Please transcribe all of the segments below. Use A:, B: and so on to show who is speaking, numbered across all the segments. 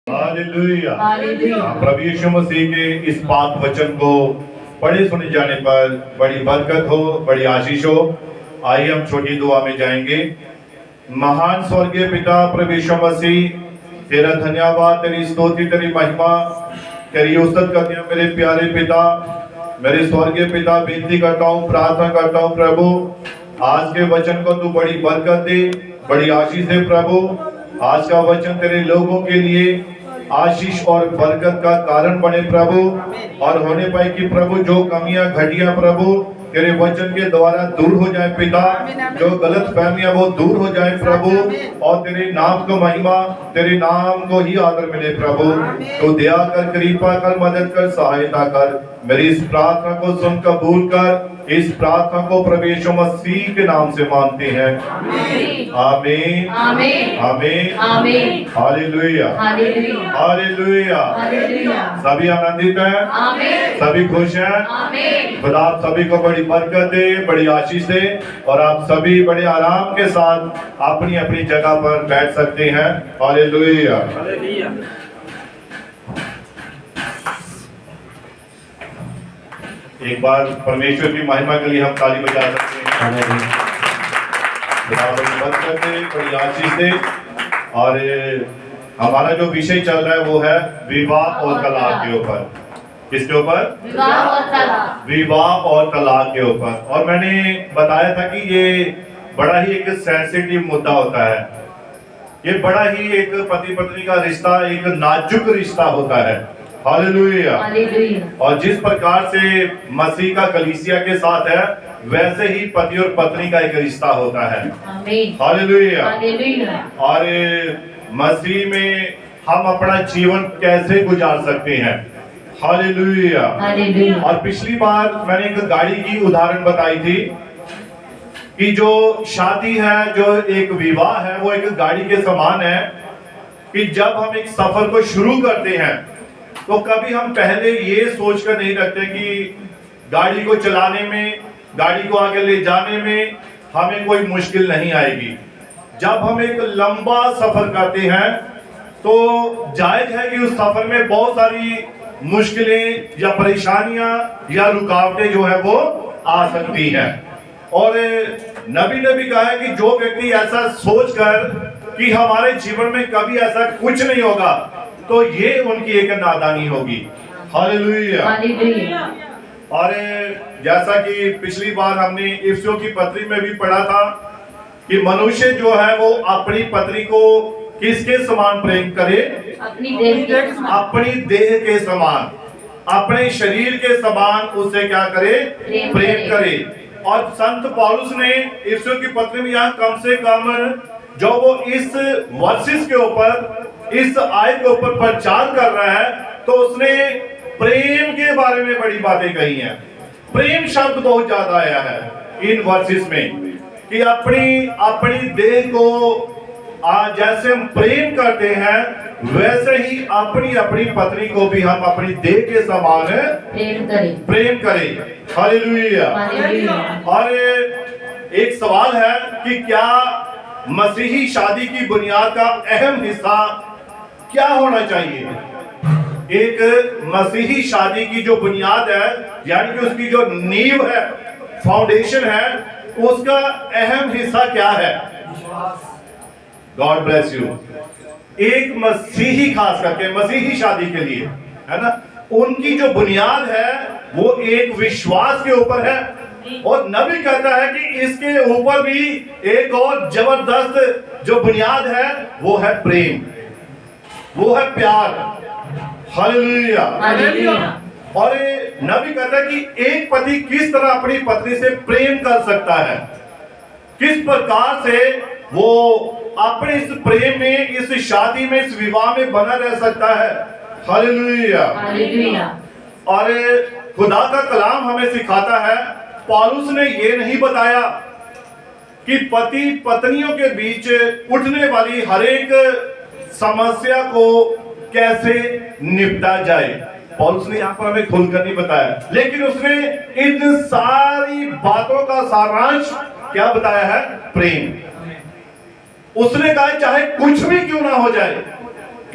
A: Hallelujah. प्रभु यीशु मसीह के इस पाक वचन को पढ़े सुने जाने पर बड़ी बरकत हो, बड़ी आशीष हो। आइए हम छोटी दुआ में जाएंगे। महान स्वर्गीय पिता प्रभु यीशु मसीह, तेरा धन्यवाद, तेरी स्तुति, तेरी महिमा, तेरी उस्तत करते हैं मेरे प्यारे पिता। मेरे स्वर्गीय पिता, विनती करता हूँ, प्रार्थना करता हूँ प्रभु, आज के वचन को तू बड़ी बरकत दे, बड़ी आशीष दे प्रभु। आज का वचन तेरे लोगों के लिए आशीष और बरकत का कारण बने प्रभु, और होने पाए कि प्रभु जो कमियां घटिया प्रभु तेरे वचन के द्वारा दूर हो जाए पिता, जो गलत फहमियां वो दूर हो जाए प्रभु, और तेरे नाम को महिमा, तेरे नाम को ही आदर मिले प्रभु। तो दया कर, कृपा कर, मदद कर, सहायता कर। मेरी इस प्रार्थना को सुन कबूल कर। इस प्रार्थना को प्रभु यीशु मसीह के नाम से मानते हैं। आमीन, आमीन, आमीन, आमीन। Hallelujah, hallelujah. सभी आनंदित हैं, सभी खुश हैं। खुदा आप सभी को बड़ी बरकत दे, बड़ी आशीष दे, और आप सभी बड़े आराम के साथ अपनी अपनी जगह पर बैठ सकते हैं। हालेलुया। एक बार परमेश्वर की महिमा के लिए हम ताली बजा सकते हैं। बरकत दे, बड़ी आशीष दे। और हमारा जो विषय चल रहा है वो है विवाह और तलाक के ऊपर। किसके ऊपर? विवाह और तलाक। विवाह और तलाक के ऊपर। और मैंने बताया था कि ये बड़ा ही एक सेंसिटिव मुद्दा होता है। ये बड़ा ही एक पति पत्नी का रिश्ता एक नाजुक रिश्ता होता है। हालेलुया। और जिस प्रकार से मसीह का कलीसिया के साथ है, वैसे ही पति और पत्नी का एक रिश्ता होता है। हालेलुया। और मसीह में हम अपना जीवन कैसे गुजार सकते हैं। हालेलुया। और पिछली बार मैंने एक गाड़ी की उदाहरण बताई थी कि जो शादी है, जो एक विवाह है, वो एक गाड़ी के समान है कि जब हम एक सफर को शुरू करते हैं तो कभी हम पहले ये सोचकर नहीं रखते कि गाड़ी को चलाने में, गाड़ी को आगे ले जाने में हमें कोई मुश्किल नहीं आएगी। जब हम एक लंबा सफर करते हैं तो जायज है कि उस सफर में बहुत सारी मुश्किलें या परेशानियां या रुकावटें जो है वो आ सकती हैं। और नबी ने भी कहा है कि जो व्यक्ति ऐसा सोचकर कि हमारे जीवन में कभी ऐसा कुछ नहीं होगा, तो ये उनकी एक नादानी होगी। हालेलुया। और जैसा कि पिछली बार हमने इफिसियों की पत्री में भी पढ़ा था कि मनुष्य जो है वो अपनी पत्नी को किसके समान प्रेम करे? अपनी देह के समान, अपने शरीर के समान उसे क्या करे? प्रेम करे। और संत पौलुस ने इफिसियों की पत्री में यहाँ कम से कम जो वो इस वर्सेस के ऊपर, इस आय के ऊपर प्रचार कर रहा है, तो उसने प्रेम के बारे में बड़ी बातें कही हैं। प्रेम शब्द बहुत ज्यादा आया है इन वर्सेस में कि अपनी देह को जैसे हम प्रेम करते हैं, वैसे ही अपनी अपनी पत्नी को भी हम अपनी देह के समान प्रेम करें। हालेलुया। और एक सवाल है कि क्या मसीही शादी की बुनियाद का अहम हिस्सा क्या होना चाहिए? एक मसीही शादी की जो बुनियाद है, यानी कि उसकी जो नींव है, फाउंडेशन है, उसका अहम हिस्सा क्या है? God bless you. एक मसीही, खास करके मसीही शादी के लिए, है ना, उनकी जो बुनियाद है वो एक विश्वास के ऊपर है। और नबी कहता है कि इसके ऊपर भी एक और जबरदस्त जो बुनियाद है वो है प्रेम, वो है प्यार। हालेलुया। और नबी कहता है कि एक पति किस तरह अपनी पत्नी से प्रेम कर सकता है, किस प्रकार से वो अपने इस प्रेम में, इस शादी में, इस विवाह में बना रह सकता है। हालेलुया। और खुदा का कलाम हमें सिखाता है, पौलुस ने ये नहीं बताया कि पति पत्नियों के बीच उठने वाली हर एक समस्या को कैसे निपटा जाए। पौलुस ने यहाँ पर हमें खुलकर नहीं बताया, लेकिन उसने इन सारी बातों का सारांश क्या बताया है? प्रेम। उसने कहा चाहे कुछ भी क्यों ना हो जाए,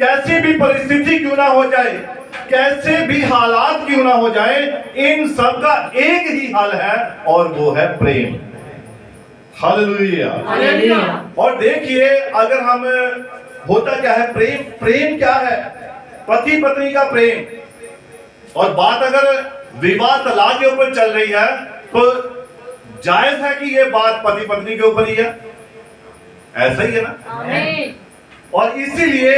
A: कैसी भी परिस्थिति क्यों ना हो जाए, कैसे भी हालात क्यों ना हो जाए, इन सब का एक ही हल है और वो है प्रेम। हालेलुया। और देखिए, अगर हम होता क्या है प्रेम, प्रेम क्या है? पति पत्नी का प्रेम। और बात अगर विवाह तलाक के ऊपर चल रही है तो जायज है कि ये बात पति पत्नी के ऊपर ही है, ऐसा ही है ना? और इसीलिए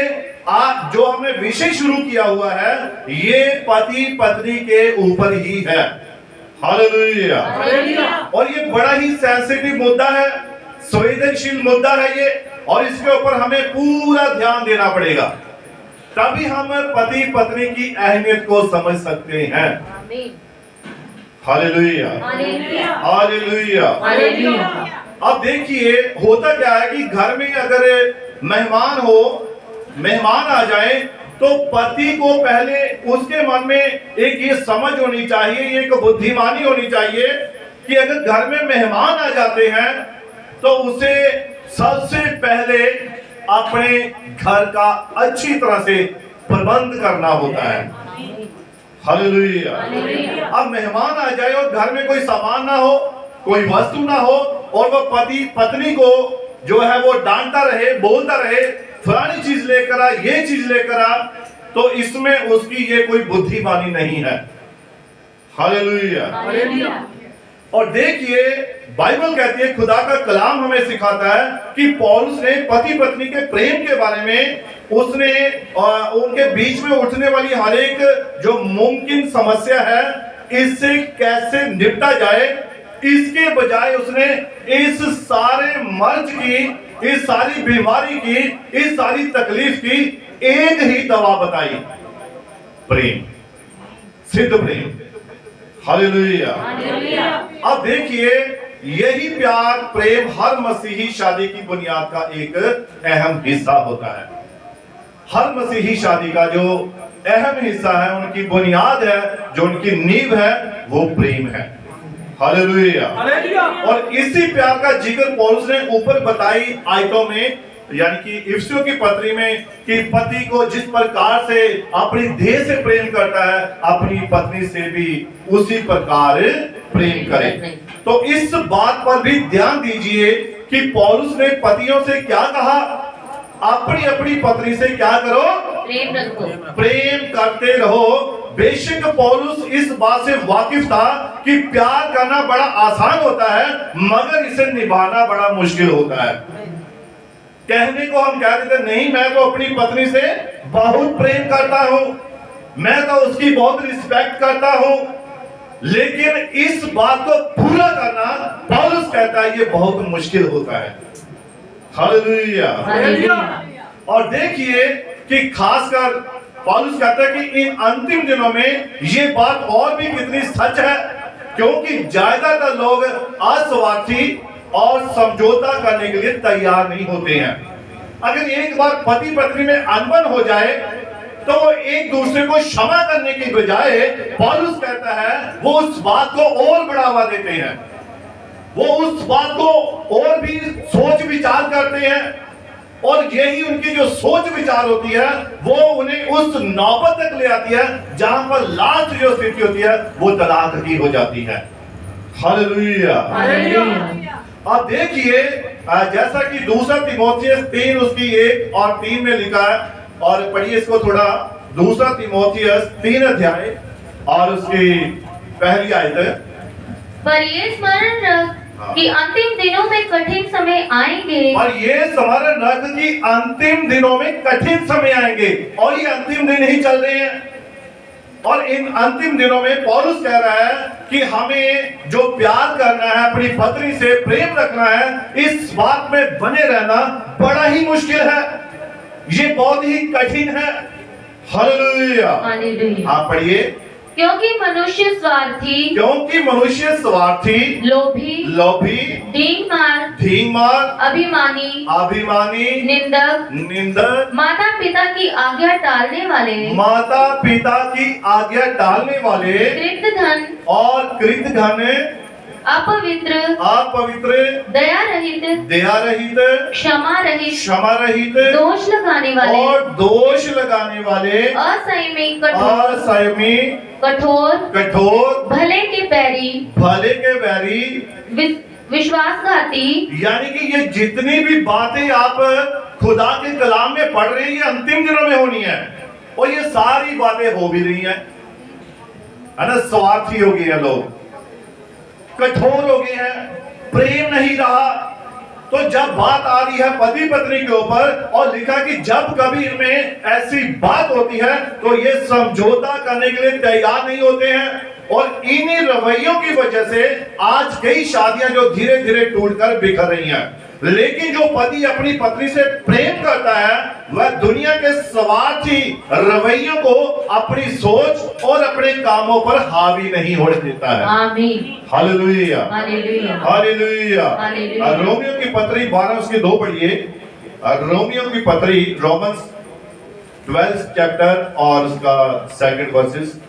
A: आज जो हमने विषय शुरू किया हुआ है ये पति पत्नी के ऊपर ही है। हालेलुया। और ये बड़ा ही सेंसिटिव मुद्दा है, संवेदनशील मुद्दा है ये, और इसके ऊपर हमें पूरा ध्यान देना पड़ेगा, तभी हम पति पत्नी की अहमियत को समझ सकते हैं। Hallelujah, hallelujah. अब देखिए, होता क्या है कि घर में अगर मेहमान आ जाए तो पति को पहले उसके मन में एक ये समझ होनी चाहिए, एक बुद्धिमानी होनी चाहिए कि अगर घर में मेहमान आ जाते हैं तो उसे सबसे पहले अपने घर का अच्छी तरह से प्रबंध करना होता है। हालेलुया। अब मेहमान आ जाए और घर में कोई सामान ना हो, कोई वस्तु ना हो, और वो पति पत्नी को जो है वो डांटता रहे, बोलता रहे, फलानी चीज लेकर आ, ये चीज लेकर आ, तो इसमें उसकी ये कोई बुद्धिमानी नहीं है। हालेलुया। और देखिए, बाइबल कहती है, खुदा का कलाम हमें सिखाता है कि पौलुस ने पति पत्नी के प्रेम के बारे में, उसने उनके बीच में उठने वाली हर एक जो मुमकिन समस्या है इससे कैसे निपटा जाए, इसके बजाय उसने इस सारे मर्ज की, इस सारी बीमारी की, इस सारी तकलीफ की एक ही दवा बताई, प्रेम, सिद्ध प्रेम। हालेलुया। अब देखिए, यही प्यार, प्रेम हर मसीही शादी की बुनियाद का एक अहम हिस्सा होता है। हर मसीही शादी का जो अहम हिस्सा है, उनकी बुनियाद है, जो उनकी नींव है, वो प्रेम है। हालेलुया। और इसी प्यार का जिक्र पौलुस ने ऊपर बताई आयतों में, यानी कि इफिसियों की पत्री में, कि पति को जिस प्रकार से अपनी देह से प्रेम करता है, अपनी पत्नी से भी उसी प्रकार प्रेम करे। तो इस बात पर भी ध्यान दीजिए कि पौलुस ने पतियों से क्या कहा, अपनी अपनी पत्नी से क्या करो, प्रेम रखो, प्रेम करते रहो। बेशक पौलुस इस बात से वाकिफ था कि प्यार करना बड़ा आसान होता है, मगर इसे निभाना बड़ा मुश्किल होता है। कहने को हम कह देते नहीं, मैं तो अपनी पत्नी से बहुत प्रेम करता हूं, मैं तो उसकी बहुत रिस्पेक्ट करता हूं, लेकिन इस बात को पूरा करना, पौलुस कहता है, ये बहुत मुश्किल होता है। हालेलुया। और देखिए कि खासकर पौलुस कहता है कि इन अंतिम दिनों में ये बात और भी कितनी सच है, क्योंकि ज्यादातर लोग अस्वार्थी और समझौता करने के लिए तैयार नहीं होते हैं। अगर एक बार पति पत्नी में अनबन हो जाए तो वो एक दूसरे को क्षमा करने की बजाय, पौलुस कहता है, वो उस बात को और बढ़ावा देते हैं, वो उस बात को और भी सोच विचार करते हैं, और यही उनकी जो सोच विचार होती है वो उन्हें उस नौबत तक ले आती है जहां पर लास्ट जो स्थिति होती है वो तलाक की हो जाती है। हालेलुया। अब देखिए, जैसा कि दूसरा तीमुथियुस 3 उसकी 1 और 3 में लिखा है, और पढ़िए इसको थोड़ा, दूसरा तीमुथियुस 3 अध्याय और उसकी पहली आयत।
B: पर ये स्मरण रख कि अंतिम दिनों में कठिन समय आएंगे,
A: और ये स्मरण रख कि अंतिम दिनों में कठिन समय आएंगे, और ये अंतिम दिन ही चल रहे हैं। और इन अंतिम दिनों में पौलुस कह रहा है कि हमें जो प्यार करना है, अपनी पत्नी से प्रेम रखना है, इस बात में बने रहना बड़ा ही मुश्किल है, ये बहुत ही कठिन है। हालेलुया। आप पढ़िए।
B: क्योंकि मनुष्य स्वार्थी, लोभी, धींगमार, अभिमानी, निंदक, माता पिता की आज्ञा टालने वाले, कृतघ्न, अपवित्र,
A: अपवित्र,
B: दया रहित,
A: दया रहित,
B: क्षमा रहित,
A: क्षमा रहित
B: दोष लगाने वाले,
A: और दोष लगाने वाले,
B: असंयमी, कठोर,
A: असंयमी,
B: कठोर,
A: कठोर,
B: भले के बैरी,
A: भले के बैरी,
B: विश्वासघाती।
A: यानी कि ये जितनी भी बातें आप खुदा के कलाम में पढ़ रहे हैं ये अंतिम दिनों में होनी है, और ये सारी बातें हो भी रही हैं, है ना। स्वार्थी हो गए हैं लोग, कठोर हो गए हैं, प्रेम नहीं रहा। तो जब बात आ रही है पति पत्नी के ऊपर, और लिखा कि जब कभी इनमें ऐसी बात होती है तो ये समझौता करने के लिए तैयार नहीं होते हैं, और इन्हीं रवैयों की वजह से आज कई शादियां जो धीरे धीरे टूटकर बिखर रही हैं। लेकिन जो पति अपनी पत्नी से प्रेम करता है वह दुनिया के स्वार्थी रवैयों को अपनी सोच और अपने कामों पर हावी नहीं होने देता है।
B: आमीन,
A: hallelujah,
B: hallelujah,
A: hallelujah.
B: Hallelujah.
A: Romeo की पत्री 12 उसके 2 पढ़िए। रोमियो की पत्री रोमन्स 12 चैप्टर और उसका 2 वर्सेस।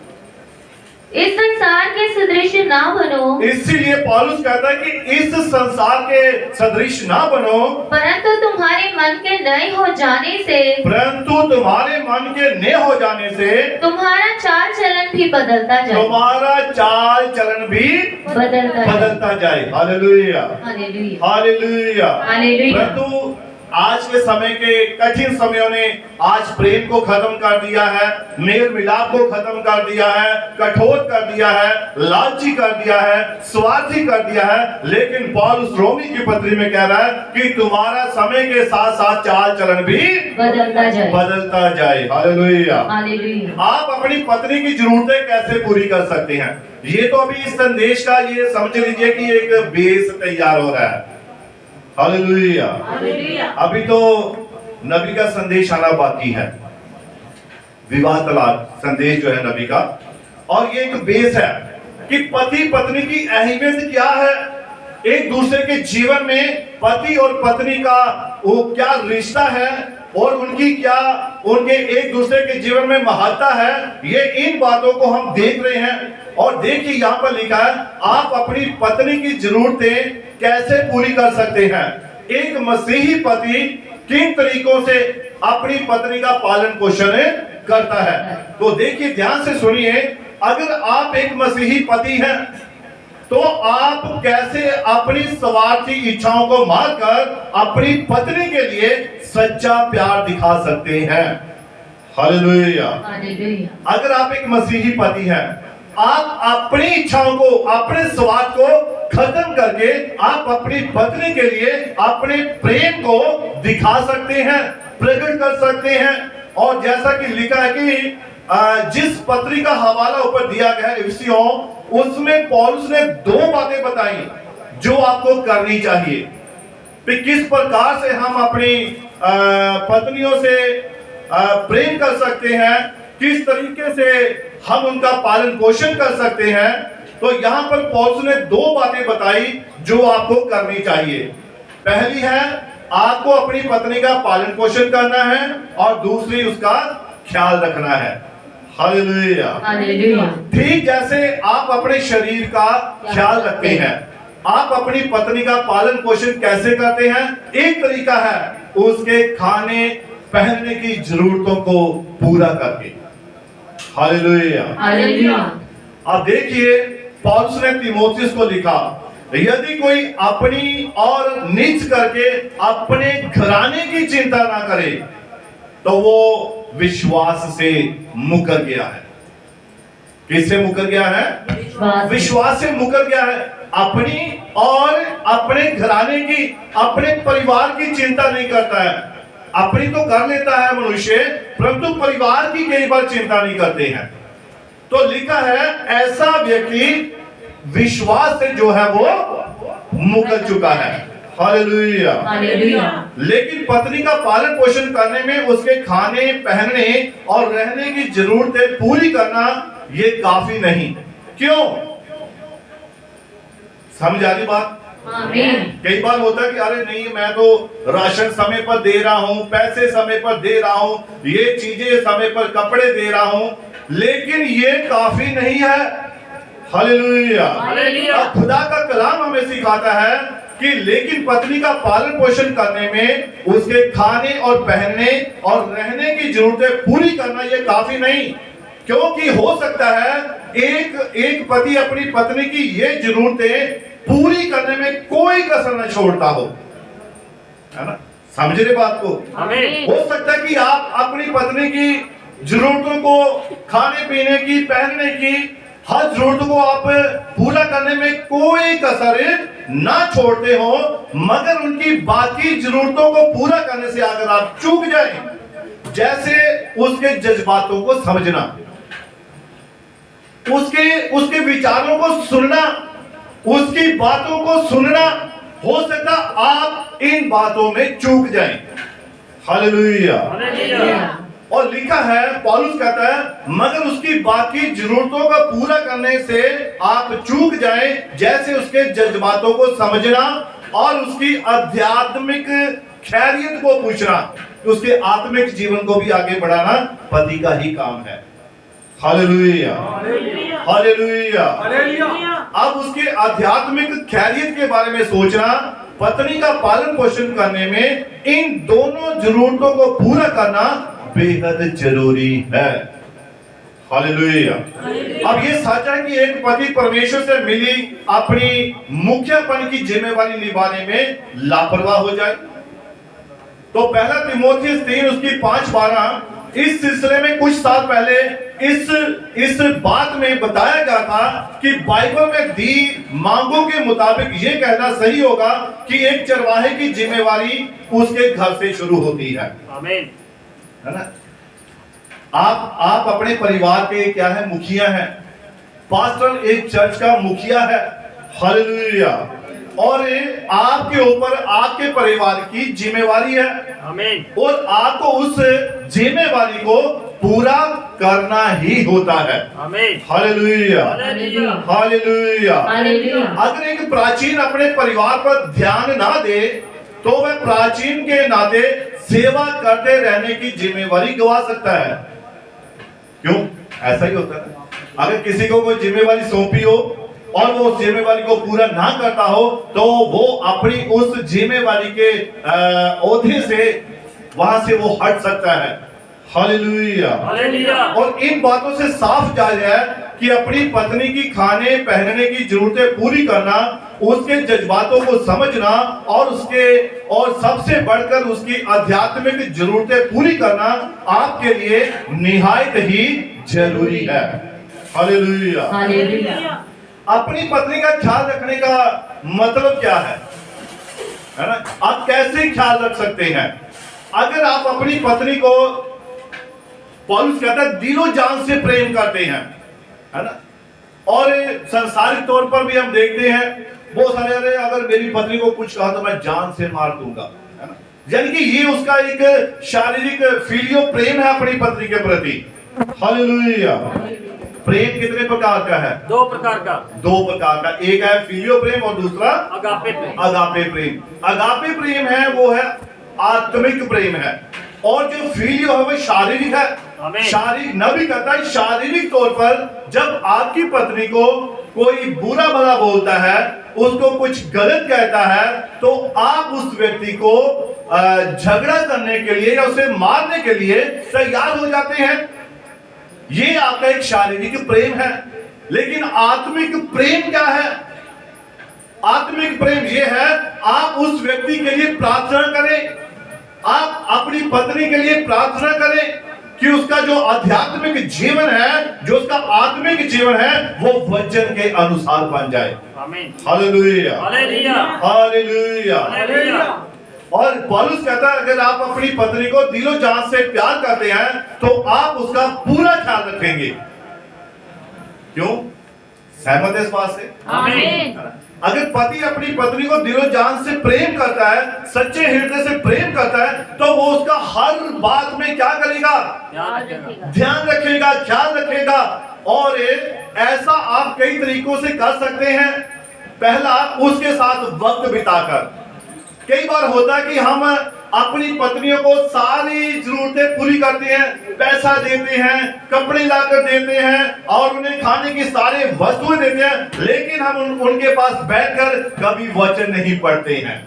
B: इस संसार के सदृश ना बनो,
A: इसीलिए पौलुस कहता है कि इस संसार के सदृश ना बनो,
B: परंतु तुम्हारे मन के नए हो जाने से,
A: परंतु तुम्हारे मन के नए हो जाने से
B: तुम्हारा चाल चलन भी बदलता जाए,
A: तुम्हारा चाल चलन भी बदलता जाए। Hallelujah,
B: hallelujah,
A: hallelujah,
B: hallelujah.
A: परंतु आज के समय के कठिन समयों ने आज प्रेम को खत्म कर दिया है, मेल मिलाप को खत्म कर दिया है, कठोर कर दिया है, लालची कर दिया है, स्वार्थी कर दिया है। लेकिन पौलुस रोमी की पत्री में कह रहा है कि तुम्हारा समय के साथ साथ चाल चलन भी बदलता जाए। Hallelujah,
B: hallelujah.
A: आप अपनी पत्नी की जरूरतें कैसे पूरी कर सकते हैं, ये तो अभी इस संदेश का ये समझ लीजिए कि एक बेस तैयार हो रहा है। हालेलुया, अभी तो नबी का संदेश आना बाकी है, विवाह तलाक संदेश जो है नबी का, और ये एक बेस है कि पति पत्नी की अहमियत क्या है, एक दूसरे के जीवन में पति और पत्नी का वो क्या रिश्ता है, और उनकी क्या उनके एक दूसरे के जीवन में महत्ता है। ये इन बातों को हम देख रहे हैं। और देखिए यहाँ पर लिखा है आप अपनी पत्नी की जरूरतें कैसे पूरी कर सकते हैं। एक मसीही पति किन तरीकों से अपनी पत्नी का पालन पोषण करता है, तो देखिए ध्यान से सुनिए। अगर आप एक मसीही पति हैं तो आप कैसे अपनी स्वार्थी इच्छाओं को मारकर अपनी पत्नी के लिए सच्चा प्यार दिखा सकते हैं। हालेलुया, अगर आप एक मसीही पति हैं, आप अपनी इच्छाओं को, अपने स्वार्थ को खत्म करके आप अपनी पत्नी के लिए अपने प्रेम को दिखा सकते हैं, प्रकट कर सकते हैं। और जैसा कि लिखा है कि जिस पत्री का हवाला ऊपर दिया गया है इफिसियों, उसमें पौलुस ने 2 बातें बताई जो आपको करनी चाहिए कि किस प्रकार से हम अपनी पत्नियों से प्रेम कर सकते हैं, किस तरीके से हम उनका पालन पोषण कर सकते हैं। तो यहाँ पर पौलुस ने 2 बातें बताई जो आपको करनी चाहिए। पहली है आपको अपनी पत्नी का पालन पोषण करना है, और दूसरी उसका ख्याल रखना है। Hallelujah, hallelujah. ठीक जैसे आप अपने शरीर का ख्याल रखते हैं, आप अपनी पत्नी का पालन पोषण कैसे करते हैं? एक तरीका है उसके खाने पहनने की जरूरतों को पूरा करके। Hallelujah, hallelujah. अब देखिए पौलुस ने तीमुथियुस को लिखा, यदि कोई अपनी और निज करके अपने घराने की चिंता ना करे तो वो विश्वास से मुकर गया है। किससे मुकर गया है? विश्वास से मुकर गया है। अपनी और अपने घराने की, अपने परिवार की चिंता नहीं करता है। अपनी तो कर लेता है मनुष्य, परंतु परिवार की कई बार चिंता नहीं करते हैं। तो लिखा है ऐसा व्यक्ति विश्वास से जो है वो मुकर चुका है। Hallelujah, hallelujah. लेकिन पत्नी का पालन पोषण करने में उसके खाने पहनने और रहने की जरूरतें पूरी करना ये काफी नहीं। क्यों? समझ आ रही बात? कई बार होता है कि अरे नहीं, मैं तो राशन समय पर दे रहा हूं, पैसे समय पर दे रहा हूं, ये चीजें समय पर, कपड़े दे रहा हूं, लेकिन ये काफी नहीं है। हालेलुया।
C: हालेलुया।
A: अब खुदा का कलाम हमें सिखाता है कि लेकिन पत्नी का पालन पोषण करने में उसके खाने और पहनने और रहने की जरूरतें पूरी करना ये काफी नहीं, क्योंकि हो सकता है एक पति अपनी पत्नी की ये जरूरतें पूरी करने में कोई कसर न छोड़ता हो, है ना? समझ रहे बात को?
C: आमीन।
A: हो सकता है कि आप अपनी पत्नी की जरूरतों को, खाने पीने की, पहनने की, हर जरूरत को आप पूरा करने में कोई कसर ना छोड़ते हो, मगर उनकी बाकी जरूरतों को पूरा करने से अगर आप चूक जाएं, जैसे उसके जज्बातों को समझना, उसके विचारों को सुनना, उसकी बातों को सुनना, हो सकता आप इन बातों में चूक जाएं। हालेलुया।
C: हालेलुया।
A: और लिखा है, पौलुस कहता है, मगर उसकी बाकी जरूरतों का पूरा करने से आप चूक जाएं, जैसे उसके जज्बातों को समझना और उसकी आध्यात्मिक खैरियत को पूछना। उसके आत्मिक जीवन को भी आगे बढ़ाना पति का ही काम है। हालेलुया। हालेलुया। अब उसके आध्यात्मिक खैरियत के बारे में सोचना, पत्नी का पालन पोषण करने में इन दोनों जरूरतों को पूरा करना बेहद जरूरी है। हालेलुया। अब ये सच है कि एक पति परमेश्वर से मिली अपनी मुखियापन की जिम्मेवारी निभाने में लापरवाह हो जाए, तो पहला तीमुथियुस 3 उसकी 5-12 इस सिलसिले में कुछ साल पहले इस बात में बताया गया था कि बाइबल में दी मांगों के मुताबिक ये कहना सही होगा कि एक चरवाहे की जिम्मेवारी उसके घर से शुरू होती है।
C: आमीन।
A: है ना? आप अपने परिवार के क्या है, मुखिया हैं। पास्टर एक चर्च का मुखिया है। हालेलुया। और आपके ऊपर आपके परिवार की जिम्मेवारी है।
C: आमीन।
A: और आपको उस जिम्मेवारी को पूरा करना ही होता है।
C: आमीन।
A: हालेलुया।
C: हालेलुया।
A: हालेलुया।
B: हालेलुया।
A: अगर एक प्राचीन अपने परिवार पर ध्यान ना दे, तो वह प्राचीन के नाते सेवा करते रहने की जिम्मेवारी गवा सकता है। क्यों? ऐसा ही होता है। अगर किसी को कोई जिम्मेवारी सौंपी हो और वो उस जिम्मेवारी को पूरा ना करता हो, तो वो अपनी उस जिम्मेवारी के ओहदे से वहां से वो हट सकता है। हालेलुया।
C: हालेलुया।
A: और इन बातों से साफ जाहिर है कि अपनी पत्नी की खाने पहनने की जरूरतें पूरी करना, उसके जज्बातों को समझना और सबसे बढ़कर उसकी आध्यात्मिक जरूरतें पूरी करना आपके लिए निहायत ही जरूरी है। हालेलुया।
B: हालेलुया।
A: अपनी पत्नी का ख्याल रखने का मतलब क्या है ना? आप कैसे ख्याल रख सकते हैं? अगर आप अपनी पत्नी को, पौलुस कहता है, दिलो जान से प्रेम करते हैं, है ना? और संसारिक तौर पर भी हम देखते हैं बहुत सारे, अरे अगर मेरी पत्नी को कुछ कहा तो मैं जान से मार दूंगा, है ना? यानी कि ये उसका एक शारीरिक फिलियो प्रेम है अपनी पत्नी के प्रति। हालेलुया। प्रेम कितने प्रकार का है?
C: 2 प्रकार का।
A: 2 प्रकार का। एक है फिलियो प्रेम और दूसरा
C: अगापे प्रेम।
A: अगापे प्रेम। अगापे प्रेम है वो है आत्मिक प्रेम है, और जो फिलियो है वो शारीरिक है। शारीरिक न भी कहता है, शारीरिक तौर पर जब आपकी पत्नी को कोई बुरा भला बोलता है, उसको कुछ गलत कहता है, तो आप उस व्यक्ति को झगड़ा करने के लिए या उसे मारने के लिए तैयार हो जाते हैं। ये आपका एक शारीरिक प्रेम है। लेकिन आत्मिक प्रेम क्या है? आत्मिक प्रेम ये है, आप उस व्यक्ति के लिए प्रार्थना करें, आप अपनी पत्नी के लिए प्रार्थना करें कि उसका जो आध्यात्मिक जीवन है, जो उसका आत्मिक जीवन है, वो वचन के अनुसार बन जाए।
C: आमीन।
A: हालेलुया।
C: हालेलुया।
A: हालेलुया।
C: हालेलुया।
A: और पौलुस कहता है, अगर आप अपनी पत्नी को दिलो जान से प्यार करते हैं, तो आप उसका पूरा ख्याल रखेंगे। क्यों? सहमत है इस बात से?
B: आमीन।
A: अगर पति अपनी पत्नी को दिलो जान से प्रेम करता है, सच्चे हृदय से प्रेम करता है, तो वो उसका हर बात में क्या करेगा? ध्यान रखेगा, ख्याल रखेगा। और ऐसा आप कई तरीकों से कर सकते हैं। पहला, उसके साथ वक्त बिताकर। कई बार होता है कि हम अपनी पत्नियों को सारी जरूरतें पूरी करते हैं, पैसा देते हैं, कपड़े लाकर देते हैं और उन्हें खाने की सारी वस्तुएं देते हैं, लेकिन हम उनके पास बैठकर कभी वचन नहीं पढ़ते हैं।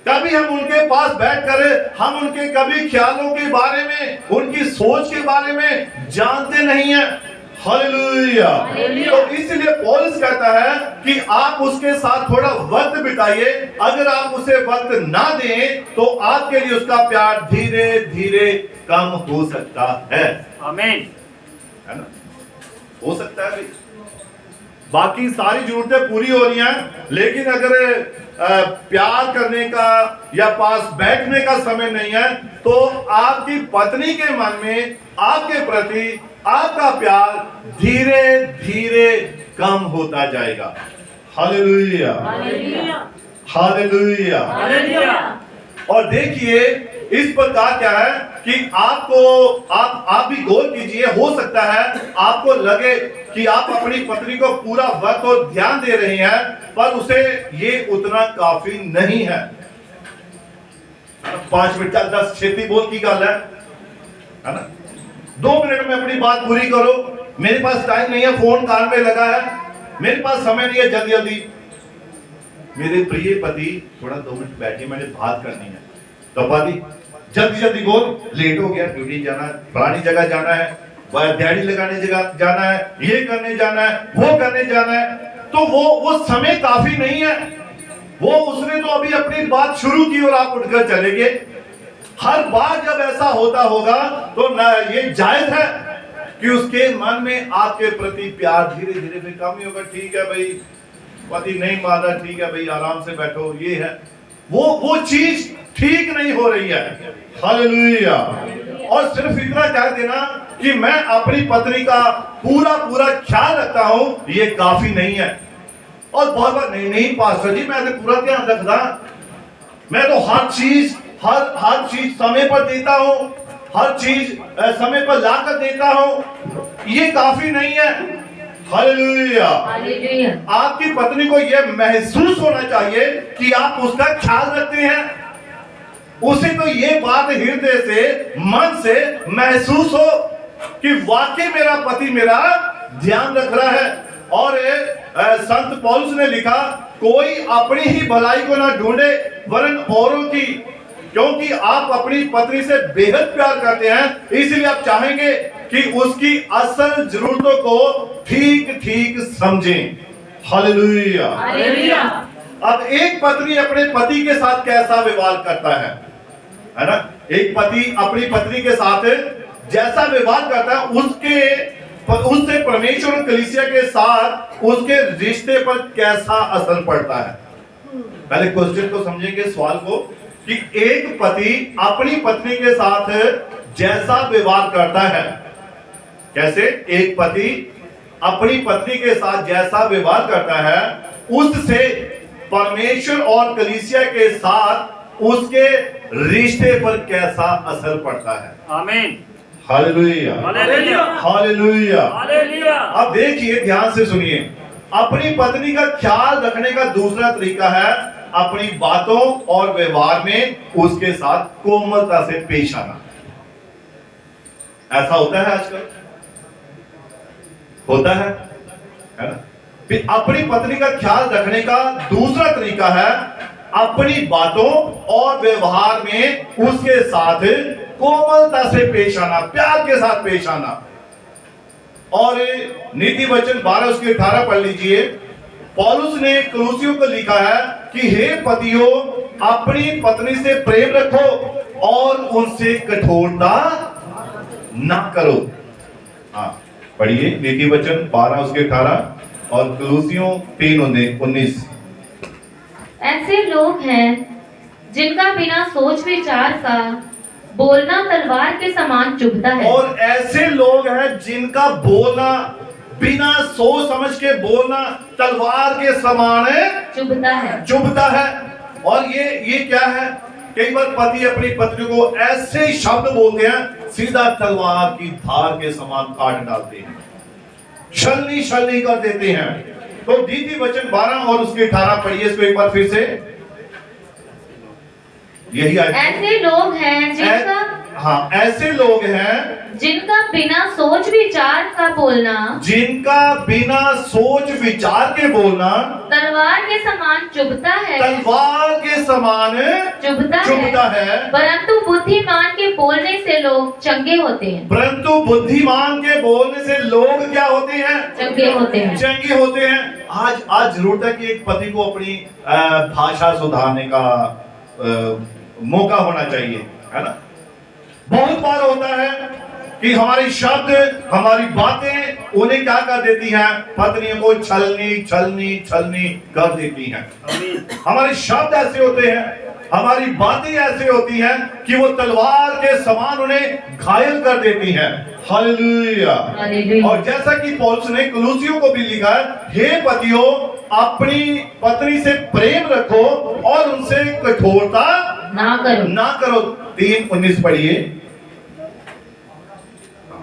A: कभी हम उनके पास बैठकर हम उनके कभी ख्यालों के बारे में, उनकी सोच के बारे में जानते नहीं हैं। हालेलुया। तो इसलिए पौलुस कहता है कि आप उसके साथ थोड़ा वक्त बिताइए। अगर आप उसे वक्त ना दें तो आपके लिए उसका प्यार धीरे धीरे कम हो सकता है।
C: आमीन।
A: है ना, हो सकता है भाई। बाकी सारी जरूरतें पूरी हो रही हैं, लेकिन अगर प्यार करने का या पास बैठने का समय नहीं है तो आपकी पत्नी के मन में आपके प्रति आपका प्यार धीरे धीरे कम होता जाएगा। Hallelujah, hallelujah. और देखिए इस प्रकार क्या है कि आप भी गौर कीजिए, हो सकता है आपको लगे कि आप अपनी पत्नी को पूरा वक्त और ध्यान दे रहे हैं, पर उसे ये उतना काफी नहीं है। 5 मिनट 10 छेती बोल की गल है ना, 2 मिनट में अपनी बात पूरी करो, मेरे पास टाइम नहीं है, फोन कान में लगा है, मेरे पास समय नहीं है, जल्दी जल्दी। मेरे प्रिय पति थोड़ा 2 मिनट बैठिए, मैंने बात करनी है। तो पति जल्दी जल्दी बोल, लेट हो गया, ड्यूटी जाना है, फलानी जगह जाना है, दिहाड़ी लगाने जगह जाना है, ये करने जाना है, वो करने जाना है। तो वो समय काफी नहीं है। वो उसने तो अभी अपनी बात शुरू की और आप उठकर चले गए। हर बार जब ऐसा होता होगा तो ना ये जायज है कि उसके मन में आपके प्रति प्यार धीरे धीरे फिर कम ही होगा। ठीक है भाई, पति नहीं मान रहा, ठीक है भाई, आराम से बैठो, ये है वो चीज ठीक नहीं हो रही है। हालेलुया। और सिर्फ इतना कह देना कि मैं अपनी पत्नी का पूरा ख्याल रखता हूं, ये काफी नहीं है। और बहुत बार नहीं पास्टर जी, मैं तो पूरा ध्यान रखता, मैं तो हर चीज समय पर देता हूं, हर चीज समय पर लाकर देता हूं, ये काफी नहीं है। हालेलुया। आपकी पत्नी को यह महसूस होना चाहिए कि आप उसका ख्याल रखते हैं। उसे तो ये बात हृदय से, मन से महसूस हो कि वाकई मेरा पति मेरा ध्यान रख रहा है। और संत पौलुस ने लिखा, कोई अपनी ही भलाई को ना ढूंढे वरन औरों की, क्योंकि आप अपनी पत्नी से बेहद प्यार करते हैं, इसलिए आप चाहेंगे कि उसकी असल जरूरतों को ठीक ठीक समझें। हालेलुया। अब एक पत्नी अपने पति के साथ कैसा व्यवहार करता है ना, एक पति अपनी पत्नी के साथ जैसा व्यवहार करता है उससे परमेश्वर और कलीसिया के साथ उसके रिश्ते पर कैसा असर पड़ता है। पहले क्वेश्चन को समझेंगे, सवाल को, कि एक पति अपनी पत्नी के साथ जैसा व्यवहार करता है, कैसे एक पति अपनी पत्नी के साथ जैसा व्यवहार करता है, उससे परमेश्वर और कलीसिया के साथ उसके रिश्ते पर कैसा असर पड़ता है।
C: आमीन।
A: Hallelujah, hallelujah. अब देखिए, ध्यान से सुनिए, अपनी पत्नी का ख्याल रखने का दूसरा तरीका है अपनी बातों और व्यवहार में उसके साथ कोमलता से पेश आना। ऐसा होता है आजकल, होता है ना। फिर अपनी पत्नी का ख्याल रखने का दूसरा तरीका है अपनी बातों और व्यवहार में उसके साथ कोमलता से पेश आना, प्यार के साथ पेश आना। और नीति वचन 12:18 पढ़ लीजिए। पौलुस ने कलुसियों को लिखा है कि हे पतियों, अपनी पत्नी से प्रेम रखो और उनसे कठोरता ना करो। हाँ, पढ़िए नीति वचन 12:18 और कलुसियों 3:19।
B: ऐसे लोग हैं जिनका बिना सोच विचार का बोलना तलवार के समान चुभता है।
A: और ऐसे लोग हैं जिनका बोलना, बिना सोच समझ के बोलना तलवार के समान चुभता है। और ये क्या है, कई बार पति अपनी पत्नी को ऐसे शब्द बोलते हैं, सीधा तलवार की धार के समान काट डालते हैं, छलनी कर देते हैं। तो नीति वचन 12 और उसके 18 पढ़िए इसको एक बार फिर से। यही आयत है।
B: ऐसे लोग हैं जिनका
A: हाँ, ऐसे लोग हैं
B: जिनका बिना सोच विचार का बोलना
A: जिनका बिना सोच विचार के बोलना
B: तलवार के समान चुभता है,
A: तलवार के समान चुभता है,
B: परंतु बुद्धिमान के बोलने से लोग चंगे होते हैं।
A: परंतु बुद्धिमान के बोलने से लोग क्या होते हैं?
B: चंगे होते हैं।
A: चंगे होते हैं। आज जरूरत है कि एक पति को अपनी भाषा सुधारने का मौका होना चाहिए, है ना। बहुत बार होता है कि हमारी शब्द, हमारी बातें उन्हें क्या कर देती हैं? पत्नियों को छलनी कर देती हैं। हमारे शब्द ऐसे होते हैं, हमारी बातें ऐसे होती हैं कि वो तलवार के समान उन्हें घायल कर देती हैं। हालेलुया। और जैसा कि पौलुस ने कुलुसियों को भी लिखा है, हे पतियों अपनी पत्नी से प्रेम रखो और उनसे कठोरता ना करो। 3:19 पढ़िए।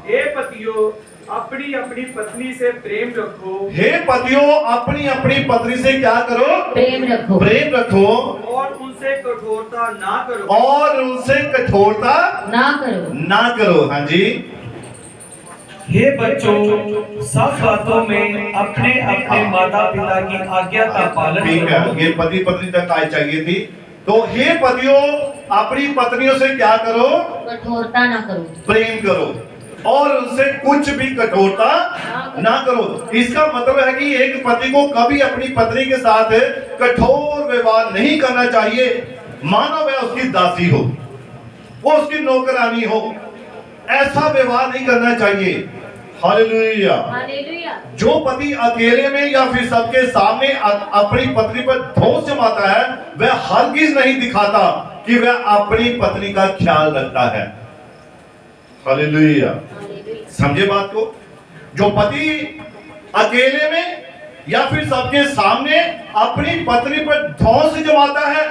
D: हे पतियों अपनी अपनी पत्नी से प्रेम रखो।
A: हे पतियों अपनी अपनी पत्नी से क्या करो?
B: प्रेम रखो
D: और उनसे कठोरता
A: ना करो। हाँ जी।
E: हे बच्चों सब बातों में अपने अपने माता पिता की आज्ञा का पालन
A: ठीक है,
E: करो।
A: ये पति पत्नी तक आय चाहिए थी। तो हे पतियों अपनी पत्नियों से क्या करो?
B: कठोरता ना करो,
A: प्रेम करो और उनसे कुछ भी कठोरता ना करो। इसका मतलब है कि एक पति को कभी अपनी पत्नी के साथ कठोर व्यवहार नहीं करना चाहिए, मानो वह उसकी दासी हो, वो उसकी नौकरानी हो। ऐसा व्यवहार नहीं करना चाहिए। हालेलुया। जो पति अकेले में या फिर सबके सामने अपनी पत्नी पर धौंस जमाता है, वह हरगिज नहीं दिखाता कि वह अपनी पत्नी का ख्याल रखता है। हालेलुया। समझे बात को? जो पति अकेले में या फिर सबके सामने अपनी पत्नी पर धौंस जमाता है,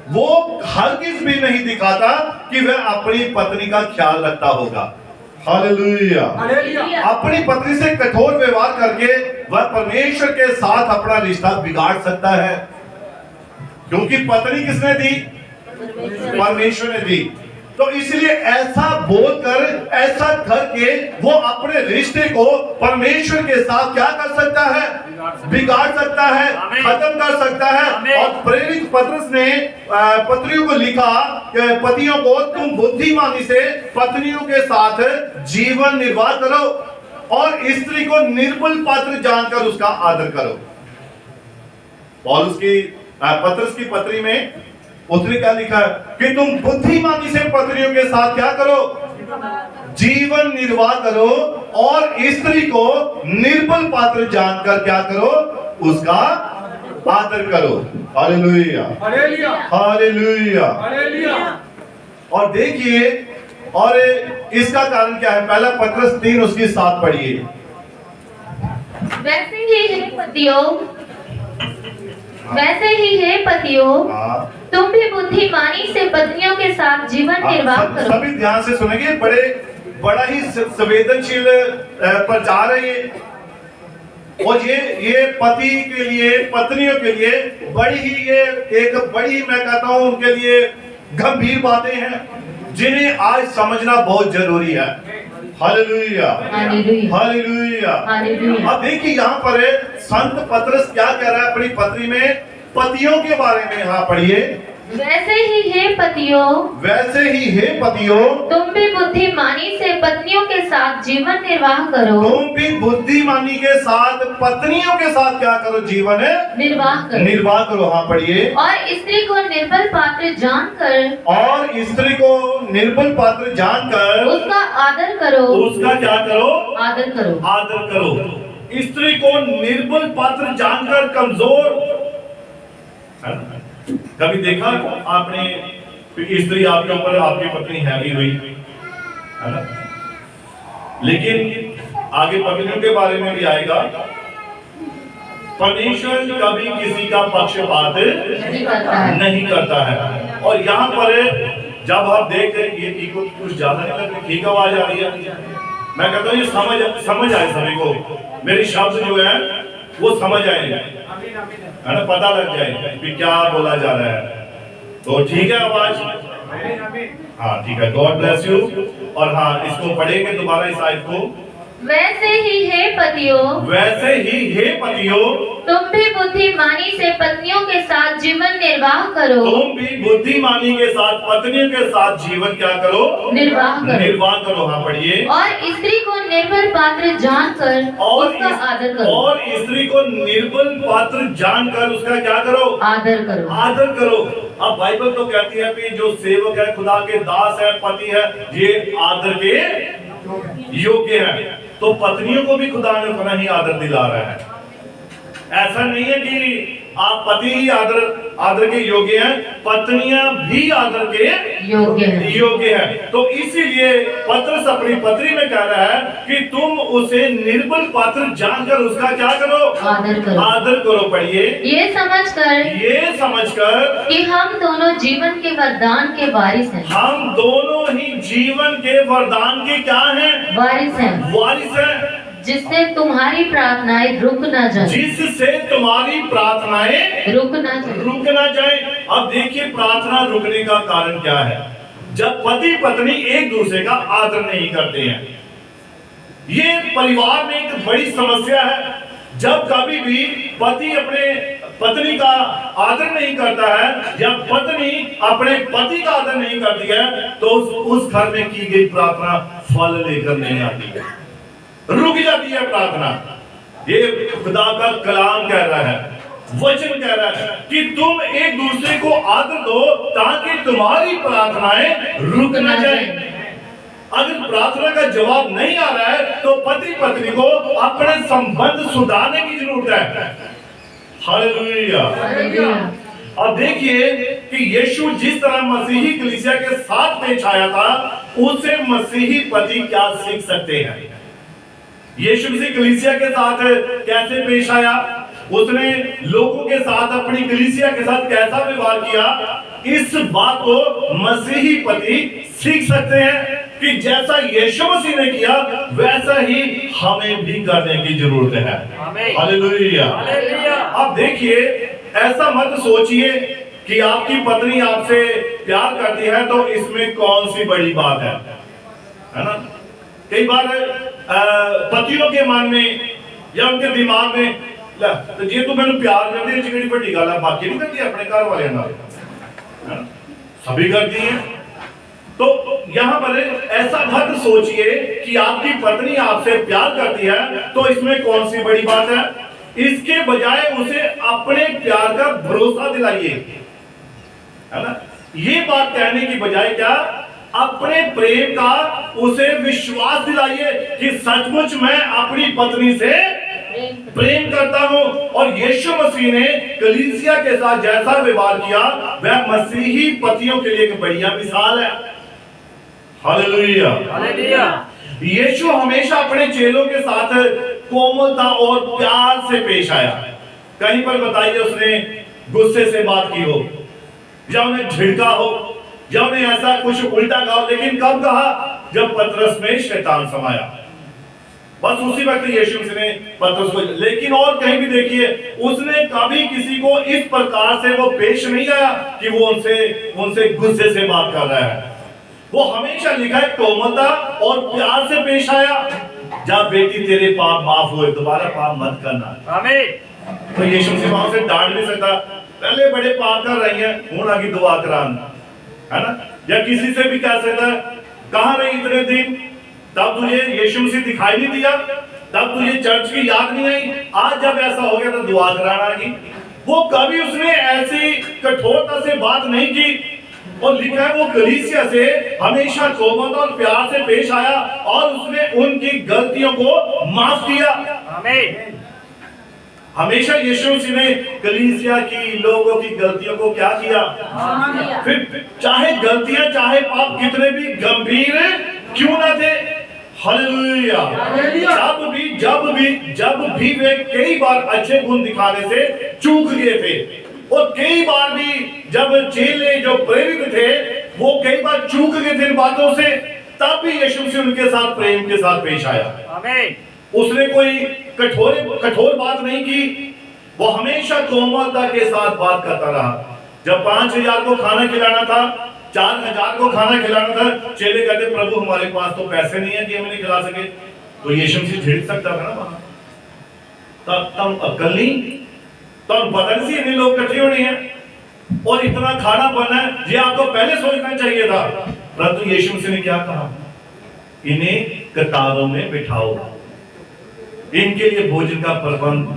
A: वो हरगिज भी नहीं दिखाता कि वह अपनी पत्नी का ख्याल रखता होगा। हालेलुया। अपनी पत्नी से कठोर व्यवहार करके वह परमेश्वर के साथ अपना रिश्ता बिगाड़ सकता है, क्योंकि पत्नी किसने दी? परमेश्वर ने दी। तो इसलिए ऐसा बोलकर, ऐसा करके वो अपने रिश्ते को परमेश्वर के साथ क्या कर सकता है? बिगाड़ सकता है, खत्म कर सकता है। और प्रेरित पतरस ने पत्नियों को लिखा कि पतियों को तुम बुद्धिमानी से पत्नियों के साथ जीवन निर्वाह करो और स्त्री को निर्बल पात्र जानकर उसका आदर करो। पौलुस की पतरस की पत्री में उसने क्या लिखा है कि तुम बुद्धिमानी से पत्नियों के साथ क्या करो? जीवन निर्वाह करो और स्त्री को निर्बल पात्र जानकर क्या करो? उसका आदर करो। Hallelujah, hallelujah. और देखिए, और इसका कारण क्या है? पहला पतरस 3:7 पढ़िए।
B: वैसे ही है पतियों तुम भी बुद्धिमानी से पत्नियों के साथ जीवन निर्वाह करो।
A: सभी ध्यान से सुनेंगे, बड़ा ही संवेदनशील प्रचार है ये। और ये पति के लिए, पत्नियों के लिए बड़ी ही, ये एक बड़ी, मैं कहता हूं उनके लिए गंभीर बातें हैं जिन्हें आज समझना बहुत जरूरी है। Hallelujah, hallelujah. अब देखिए यहाँ पर संत पतरस क्या कह रहा है अपनी पत्नी में, पतियों के बारे में। यहाँ पढ़िए।
B: वैसे ही है पतियों तुम भी बुद्धिमानी से पत्नियों के साथ जीवन निर्वाह करो।
A: तुम भी बुद्धिमानी के साथ पत्नियों के साथ क्या करो? जीवन निर्वाह करो। हाँ पढ़िए।
B: और स्त्री को निर्बल पात्र जानकर
A: उसका आदर करो। उसका क्या करो? आदर करो। स्त्री को निर्बल पात्र जानकर, कमजोर। कभी देखा आपने स्त्री आपके ऊपर, आपकी पत्नी हैवी हुई है ना? लेकिन आगे पत्नियों के बारे में भी आएगा। परमेश्वर कभी किसी का पक्षपात नहीं करता है। और यहाँ पर जब आप देखते हैं ये कुछ ज्यादा नहीं लगता, ठीक आवाज आ रही है। मैं कहता हूँ ये समझ आए सभी को, मेरे शब्द जो है वो समझ आएंगे, है ना? पता लग जाए कि क्या बोला जा रहा है। तो ठीक है आवाज?
D: आमीन आमीन।
A: हाँ ठीक है, गॉड ब्लेस यू। और हाँ, इसको पढ़ेंगे दोबारा इस आयत को।
B: वैसे ही हे पतियों,
A: वैसे ही हे पतियों,
B: तुम भी बुद्धिमानी से पत्नियों के साथ जीवन निर्वाह करो।
A: तुम भी बुद्धिमानी के साथ पत्नियों के साथ जीवन क्या करो?
B: निर्वाह करो।
A: निर्वाह करो। हाँ पढ़िए।
B: और स्त्री को निर्बल पात्र जानकर उसका आदर करो।
A: और स्त्री को निर्बल पात्र जानकर उसका क्या करो?
B: आदर करो।
A: आदर करो। अब बाइबल तो कहती है कि जो सेवक है, खुदा के दास है, पति है, ये आदर के योग्य है। तो पत्नियों को भी खुदा ने उतना ही आदर दिला रहा है। ऐसा नहीं है कि आप पति ही आदर के योग्य हैं, पत्नियां भी आदर के योग्य हैं। तो इसीलिए पत्रस अपनी पत्री में कह रहा है कि तुम उसे निर्बल पात्र जानकर उसका क्या करो?
B: आदर करो।
A: आदर करो। पढ़िए।
B: ये समझकर कि हम दोनों जीवन के वरदान के वारिस हैं।
A: हम दोनों ही जीवन के वरदान के क्या हैं? वारिस हैं।
B: जिससे तुम्हारी प्रार्थनाएं रुक ना जाए।
A: जिससे तुम्हारी प्रार्थनाएं
B: रुक ना जाए।
A: अब देखिए, प्रार्थना रुकने का कारण क्या है? जब पति पत्नी एक दूसरे का आदर नहीं करते हैं। ये परिवार में एक बड़ी समस्या है। जब कभी भी पति अपने पत्नी का आदर नहीं करता है या पत्नी अपने पति का आदर नहीं करती है, तो उस घर में की गई प्रार्थना फल लेकर नहीं आती है, रुक जाती है प्रार्थना। ये खुदा का कलाम कह रहा है, वचन कह रहा है कि तुम एक दूसरे को आदर दो ताकि तुम्हारी प्रार्थनाएं रुक ना जाए। अगर प्रार्थना का जवाब नहीं आ रहा है तो पति पत्नी को अपने संबंध सुधारने की जरूरत है। हालेलुया। अब देखिए कि यीशु जिस तरह मसीही कलीसिया के साथ पेश आया था, उससे मसीही पति क्या सीख सकते हैं? यीशु मसीह कलीसिया के साथ कैसे पेश आया, उसने लोगों के साथ, अपनी कलीसिया के साथ कैसा व्यवहार किया, इस बात को मसीही पति सीख सकते हैं कि जैसा यीशु मसीह ने किया वैसा ही हमें भी करने की जरूरत है। हालेलुया। अब देखिए, ऐसा मत सोचिए कि आपकी पत्नी आपसे प्यार करती है तो इसमें कौन सी बड़ी बात है ना? कई बार पतियों के मन में या उनके दिमाग में तो जे तू मैंने प्यार करती है, चिकड़ी बड़ी गल है, बाकी नहीं करती अपने घर वाले ना, सभी करती हैं। तो यहाँ पर ऐसा मत सोचिए कि आपकी पत्नी आपसे प्यार करती है तो इसमें कौन सी बड़ी बात है। इसके बजाय उसे अपने प्यार का भरोसा दिलाइए, है ना? ये बात कहने की बजाय क्या, अपने प्रेम का उसे विश्वास दिलाइए कि सचमुच मैं अपनी पत्नी से प्रेम करता हूं। और यीशु मसीह ने कलीसिया के साथ जैसा व्यवहार किया वह मसीही पतियों के लिए एक बढ़िया मिसाल है। हालेलुया। यीशु हमेशा अपने चेलों के साथ कोमलता और प्यार से पेश आया। कहीं पर बताइए उसने गुस्से से बात की हो या उन्हें झिड़का हो या उन्हें ऐसा कुछ उल्टा कहा, लेकिन कब कहा? जब पतरस में शैतान समाया, बस उसी वक्त यीशु ने पतरस को। लेकिन और कहीं भी देखिए, उसने कभी किसी को इस प्रकार से वो पेश नहीं आया कि वो उनसे गुस्से से बात कर रहा है। वो हमेशा लिखा है कोमलता और प्यार से पेश आया। जब बेटी तेरे पाप माफ हुए, दोबारा पाप मत करना। आमीन। तो यीशु से वहां से डांट नहीं सकता, पहले बड़े पाप कर रही है, हूं आगे दुआ कराना, है ना? या किसी से भी कह सकता है, कहां रही इतने दिन, तब तुझे यीशु मसीह दिखाई नहीं दिया, तब तुझे चर्च की याद नहीं आई, आज जब ऐसा हो गया तो दुआ कराना की। वो कभी उसने ऐसी कठोरता से बात नहीं की। और लिखा है वो कलीसिया से हमेशा कोमलता और प्यार से पेश आया और उसने उनकी गलतियों को माफ किया। आमीन। हमेशा यीशु मसीह ने कलीसिया की लोगों की गलतियों को क्या किया? फिर चाहे गलतियां, चाहे पाप कितने भी गंभीर क्यों ना थे, हालेलुया, जब भी वे कई बार अच्छे गुण दिखाने से चूक गए थे, और कई बार भी जब चेले जो प्रेरित थे वो कई बार चूक गए थे इन बातों से, तब भी यीशु मसीह उनके साथ प्रेम के साथ पेश आया। आमीन। उसने कोई कठोर बात नहीं की, वो हमेशा कोमलता के साथ बात करता रहा। जब 5,000 को खाना खिलाना था, 4,000 को खाना खिलाना था, चेले कहते प्रभु हमारे पास तो पैसे नहीं है कि हमें नहीं खिला सके। तो यीशु मसीह झेल सकता था ना वहां, तब अक्ल नहीं, तब बदल सी इतने लोग इकट्ठे होने हैं और इतना खाना बनना है, ये आपको पहले सोचना चाहिए था। परंतु यीशु मसीह ने क्या कहा, इन्हें कतारों में बिठाओ, इनके लिए भोजन का प्रबंध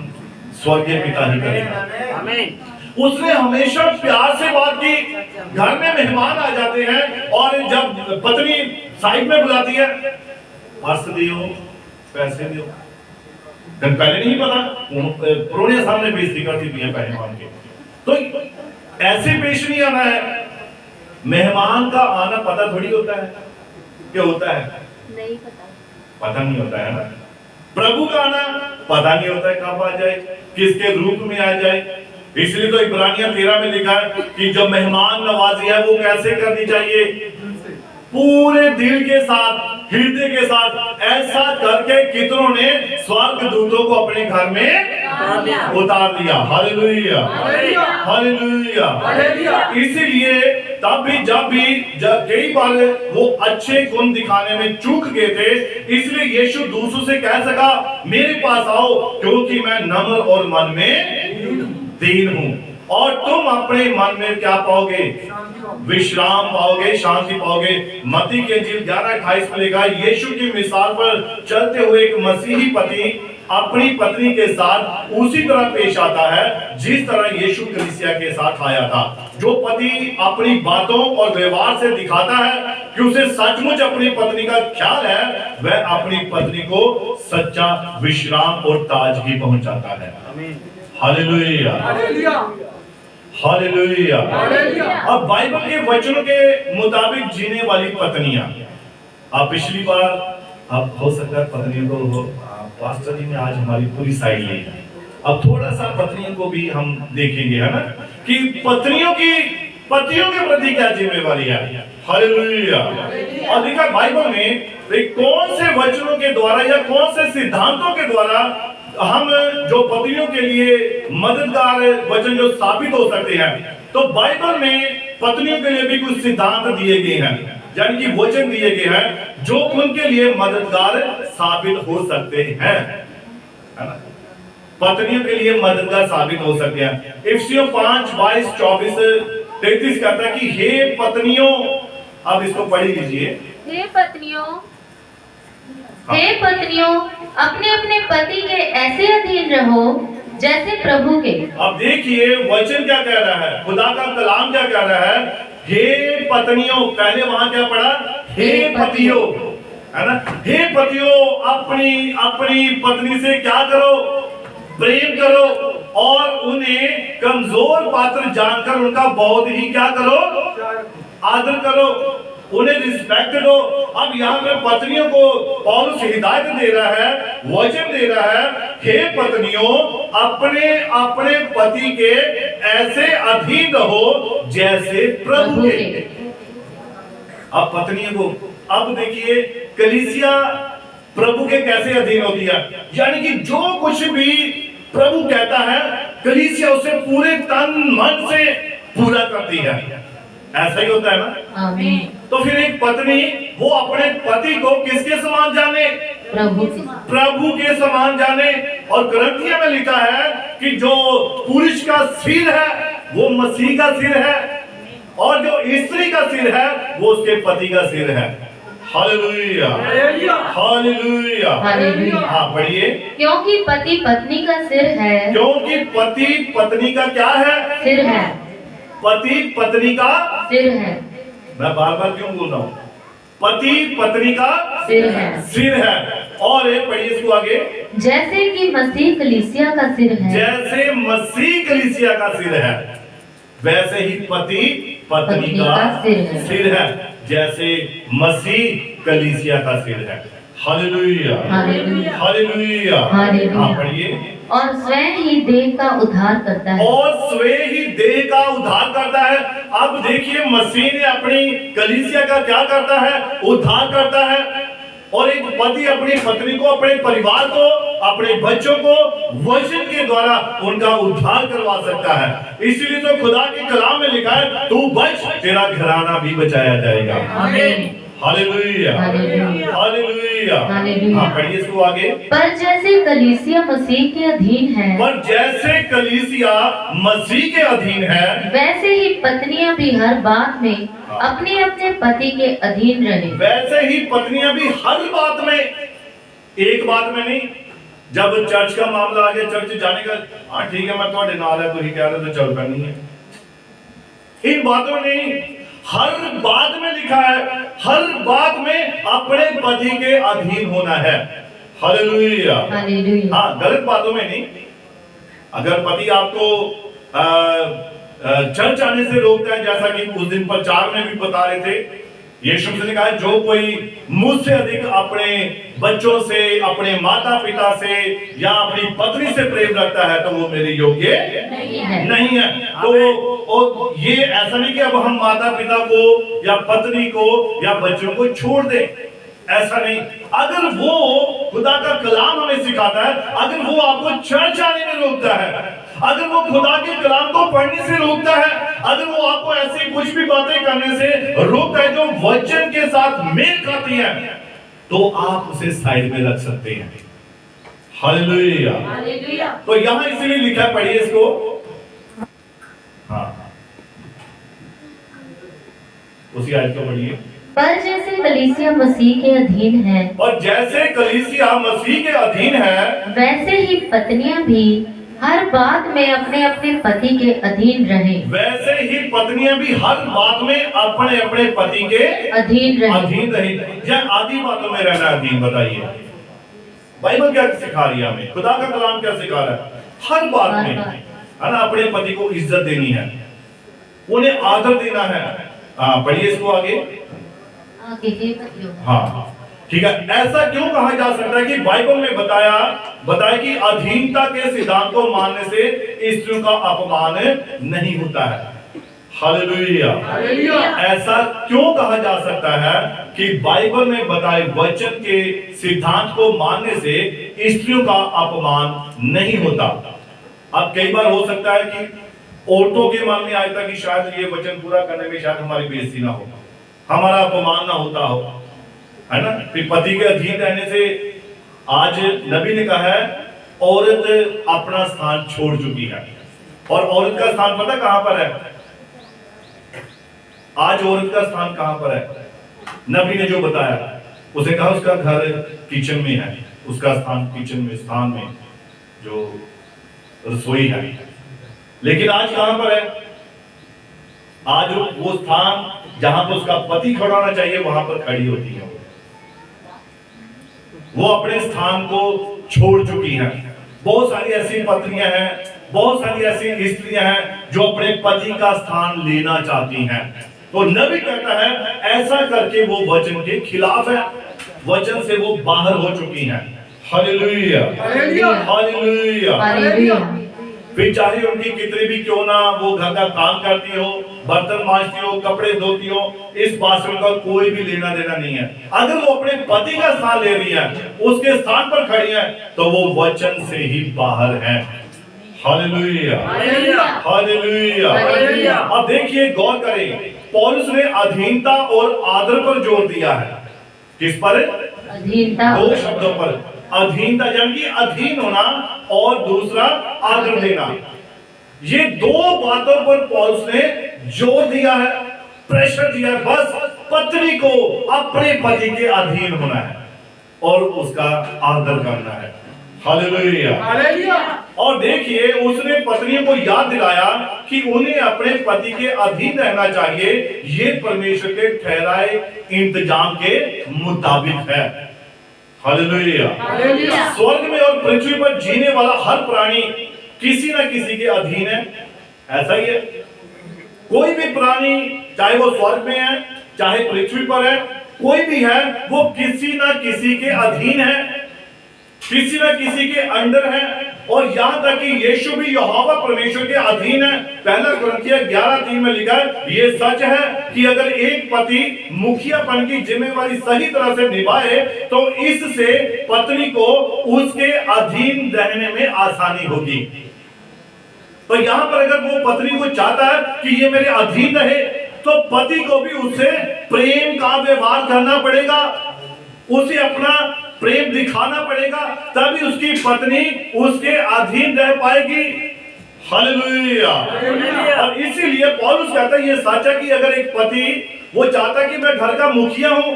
A: स्वर्गीय पिता ही करेगा।
C: आमीन।
A: उसने हमेशा प्यार से बात की। घर में मेहमान आ जाते हैं और जब पत्नी साइड में बुलाती है, अर्स दियो, पैसे दियो, जब पहले नहीं पता, पुरोने सामने बेइज्जती करती थी पैसे मांग के। तो ऐसे पेश नहीं आना है। मेहमान का आना पता थोड़ी होता है, क्या होता है
B: नहीं
A: पता नहीं होता है ना। प्रभु का आना पता नहीं होता है कब आ जाए, किसके रूप में आ जाए। इसलिए तो इब्रानियन 13 में लिखा है कि जब मेहमान नवाजी है वो कैसे करनी चाहिए, पूरे दिल के साथ, हृदय के साथ। ऐसा करके कितनों ने स्वर्गदूतों को अपने घर में उतार दिया। Hallelujah, hallelujah. इसीलिए तब भी जब कई बार वो अच्छे गुण दिखाने में चूक गए थे, इसलिए यीशु दूसरों से कह सका मेरे पास आओ, क्योंकि मैं नम्र और मन में दीन हूं, और तुम अपने मन में क्या पाओगे, विश्राम पाओगे, शांति पाओगे। मत्ती के इंजील 11:28 में लिखा है, यीशु की मिसाल पर चलते हुए एक मसीही पति अपनी पत्नी के साथ उसी तरह पेश आता है जिस तरह यीशु कलीसिया के साथ आया था। जो पति अपनी बातों और व्यवहार से दिखाता है कि उसे सचमुच अपनी पत्नी का ख्याल है, वह अपनी पत्नी को सच्चा विश्राम और ताजगी पहुंचाता है। Hallelujah, hallelujah. अब बाइबल के वचनों के मुताबिक जीने वाली पत्नियां, अब पिछली बार, अब हो सकता है पत्नियों को हो, पास्टर जी ने आज हमारी पूरी साइड ली, अब थोड़ा सा पत्नियों को भी हम देखेंगे, है ना, कि पत्नियों की पतियों के प्रति क्या जिम्मेवारी है। हालेलुया। और देखा बाइबल में कौन से वचनों के द्वारा या कौन से सिद्धांतों के द्वारा हम जो पत्नियों के लिए मददगार वचन जो साबित हो सकते हैं। तो बाइबल में पत्नियों के लिए भी कुछ सिद्धांत दिए गए हैं, यानी कि वचन दिए गए हैं जो उनके लिए मददगार साबित हो सकते हैं, है ना, पत्नियों के लिए मददगार साबित हो सकते हैं। इफिसियों 5:22-24-33 कहता है कि हे पत्नियों, अब इसको पढ़ लीजिए।
B: हे पत्नियों, अपने अपने पति के ऐसे अधीन रहो जैसे प्रभु के।
A: अब देखिए वचन क्या कह रहा है, खुदा का कलाम क्या कह रहा है, हे पत्नियों। पहले वहां क्या पढ़ा, हे पतियों, है ना। हे पतियों, अपनी अपनी पत्नी से क्या करो, प्रेम करो, और उन्हें कमजोर पात्र जानकर उनका बहुत ही क्या करो, आदर करो, उन्हें रिस्पेक्ट दो। अब यहाँ पे पत्नियों को पौलुस हिदायत दे रहा है, वचन दे रहा है, हे पत्नियों, अपने अपने पति के ऐसे अधीन रहो जैसे प्रभु के। अब पत्नियों को, अब देखिए कलीसिया प्रभु के कैसे अधीन होती है, यानी कि जो कुछ भी प्रभु कहता है कलीसिया उसे पूरे तन मन से पूरा करती है। ऐसा ही होता है ना।
B: आमीन।
A: तो फिर एक पत्नी वो अपने पति को किसके समान जाने, प्रभु के समान जाने। और ग्रंथियों में लिखा है कि जो पुरुष का सिर है वो मसीह का सिर है, और जो स्त्री का सिर है वो उसके पति का सिर है। Hallelujah, hallelujah, hallelujah. हाँ पढ़िए।
B: क्योंकि पति पत्नी का सिर है,
A: क्योंकि पति पत्नी का क्या है,
B: सिर है,
A: पति पत्नी का
B: सिर है।
A: मैं बार बार क्यों बोल रहा हूँ, पति पत्नी का
B: सिर है,
A: सिर है। और पढ़िए इसको आगे,
B: जैसे कि मसीह कलीसिया का सिर है,
A: जैसे मसीह कलीसिया का सिर है, वैसे ही पति पत्नी का सिर है, जैसे मसीह कलीसिया का सिर है। Hallelujah,
B: hallelujah,
A: hallelujah,
B: hallelujah.
A: हाँ पढ़िए।
B: और स्वयं ही देह का उद्धार करता है,
A: और स्वयं ही देह का उद्धार करता है। अब देखिए मसीह ने अपनी कलीसिया का क्या करता है, उद्धार करता है। और एक पति अपनी पत्नी को, अपने परिवार को, अपने बच्चों को वचन के द्वारा उनका उद्धार करवा सकता है। इसीलिए तो खुदा के कलाम में लिखा है, तू बच, तेरा घराना भी बचाया जाएगा।
B: आमीन।
A: Hallelujah,
B: hallelujah.
A: हालेलुया।
B: हालेलुया।
A: हाँ, पढ़िए इसको आगे।
B: पर जैसे कलीसिया मसीह के अधीन है,
A: पर जैसे कलीसिया मसीह के अधीन है,
B: वैसे ही पत्नियां भी हर बात में अपने अपने पति के अधीन रहे।
A: वैसे ही पत्नियां भी हर बात में, एक बात में नहीं। जब चर्च का मामला आ गया, चर्च जाने का, हाँ ठीक है, मैं थोड़े नाल है, तो ही कह रहे तो चल करनी है, इन बातों में नहीं। हर बात में लिखा है, हर बात में अपने पति के अधीन होना है। Hallelujah,
B: hallelujah.
A: हाँ, गलत बातों में नहीं। अगर पति आपको चर्च आने से रोकता है, जैसा कि उस दिन प्रचार में भी बता रहे थे, यीशु मसीह ने कहा, जो कोई मुझसे अधिक अपने बच्चों से, अपने माता पिता से या अपनी पत्नी से प्रेम रखता है तो वो मेरे योग्य नहीं है। तो ये ऐसा नहीं कि अब हम माता पिता को या पत्नी को या बच्चों को छोड़ दें, ऐसा नहीं। अगर वो खुदा का कलाम हमें सिखाता है, अगर वो आपको चर्च आने में रोकता है, अगर वो खुदा के कलाम को पढ़ने से रोकता है, अगर वो आपको ऐसे कुछ भी बातें करने से रोकता है जो वचन के साथ मेल खाती है, तो आप उसे साइड में रख सकते हैं। Hallelujah,
B: hallelujah.
A: तो यहां इसीलिए लिखा है, पढ़िए इसको। हाँ, उसी आयत को पढ़िए।
B: पर जैसे कलीसिया मसीह के अधीन है,
A: और जैसे कलीसिया मसीह के अधीन है,
B: वैसे ही पत्नियां भी हर बात में अपने अपने पति के अधीन रहे।
A: वैसे ही पत्नियां भी हर बात में अपने अपने पति के
B: अधीन रहे।
A: अधीन रही। या आदि बातों में रहना अधीन, बताइए बाइबल क्या सिखा रही है हमें, खुदा का कलाम क्या सिखा रहा है? हर बात में, है ना, अपने पति को इज्जत देनी है, उन्हें आदर देना है। हाँ, पढ़िए इसको आगे। हाँ, ठीक है। ऐसा क्यों कहा जा सकता है कि बाइबल में बताया कि अधीनता के सिद्धांत को मानने से स्त्रियों का अपमान नहीं होता है। हालेलुया, ऐसा क्यों कहा जा सकता है कि बाइबल में बताए वचन के सिद्धांत को मानने से स्त्रियों का अपमान नहीं होता? अब कई बार हो सकता है कि औरतों के मन में आया था कि शायद ये वचन पूरा करने में शायद हमारी बेइज्जती ना हो, हमारा अपमान ना होता हो, है ना। फिर पति के अधीन रहने से आज नबी ने कहा है, औरत अपना स्थान छोड़ चुकी है। और औरत का स्थान पता कहां पर है? आज औरत का स्थान कहां पर है? नबी ने जो बताया, उसे कहा उसका घर किचन में है, उसका स्थान किचन में, स्थान में जो रसोई है। लेकिन आज कहां पर है? आज वो स्थान जहां पर उसका पति खड़ा होना चाहिए, वहां पर खड़ी होती है। वो अपने स्थान को छोड़ चुकी हैं। बहुत सारी ऐसी पत्नियां हैं, बहुत सारी ऐसी स्त्रियां हैं जो अपने पति का स्थान लेना चाहती हैं। तो नबी कहता है, ऐसा करके वो वचन के खिलाफ है, वचन से वो बाहर हो चुकी हैं। Hallelujah, hallelujah, hallelujah. फिर चाहे उनकी कितनी भी क्यों ना वो घर का काम करती हो, बर्तन मांजती हो, कपड़े धोती हो, इस बात से उनका कोई भी लेना देना नहीं है। अगर वो अपने पति का स्थान ले रही है, उसके स्थान पर खड़ी है, तो वो वचन से ही बाहर है। Hallelujah, hallelujah, hallelujah. अब देखिए, गौर करें, पौलुस ने अधीनता और आदर पर जोर दिया है। किस पर?
B: अधीनता।
A: दो शब्दों पर, अधीनता यानी कि अधीन होना और दूसरा आदर देना। ये दो बातों पर पौलुस ने जोर दिया है, प्रेशर दिया है। बस पत्नी को अपने पति के अधीन होना है और उसका आदर करना है। Hallelujah, hallelujah. और देखिए, उसने पत्नियों को याद दिलाया कि उन्हें अपने पति के अधीन रहना चाहिए। ये परमेश्वर के ठहराए इंतजाम के मुताबिक है। Hallelujah, hallelujah. स्वर्ग में और पृथ्वी पर जीने वाला हर प्राणी किसी न किसी के अधीन है। ऐसा ही है, कोई भी प्राणी, चाहे वो स्वर्ग में है, चाहे पृथ्वी पर है, कोई भी है, वो किसी न किसी के अधीन है, किसी न किसी के अंडर है। और यहाँ तक कि यीशु भी यहोवा परमेश्वर के अधीन है। पहला कुरिन्थियों 11:3 में लिखा है, ये सच है कि अगर एक पति मुखियापन की जिम्मेवारी सही तरह से निभाए तो इससे पत्नी को उसके अधीन रहने में आसानी होगी। तो यहाँ पर अगर वो पत्नी को चाहता है कि ये मेरे अधीन रहे, तो पति को भी उससे प्रेम का व्यवहार करना पड़ेगा, उसे अपना प्रेम दिखाना पड़ेगा, तभी उसकी पत्नी उसके अधीन रह पाएगी। हालेलुया। और इसीलिए पौलुस कहता है ये सच है कि अगर एक पति वो चाहता है कि मैं घर का मुखिया हूं,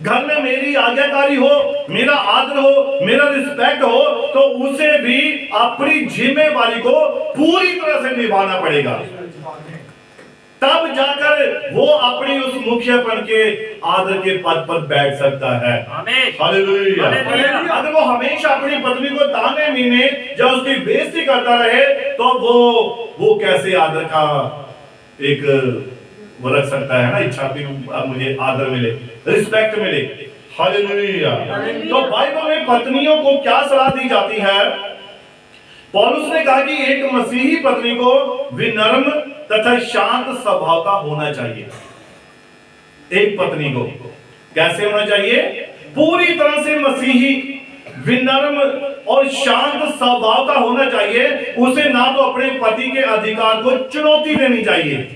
A: घर में मेरी आज्ञाकारी हो, मेरा आदर हो, मेरा रिस्पेक्ट हो, तो उसे भी अपनी जिम्मेवारी को पूरी तरह से निभाना पड़ेगा। तब जाकर वो अपनी उस मुखियापन के आदर के पद पर बैठ सकता है। हालेलुया। अगर वो हमेशा अपनी पत्नी को ताने मीने या उसकी बेइज्जती करता रहे, तो वो कैसे आदर का एक वो रख सकता है ना, इच्छा भी मुझे आदर मिले, रिस्पेक्ट मिले। हालेलुया। तो बाइबल में पत्नियों को क्या सलाह दी जाती है? पौलुस ने कहा कि एक मसीही पत्नी को विनम्र तथा शांत स्वभाव का होना चाहिए। एक पत्नी को कैसे होना चाहिए? पूरी तरह से मसीही, विनम्र और शांत स्वभाव का होना चाहिए। उसे ना तो अपने पति के अधिकार को चुनौती देनी चाहिए।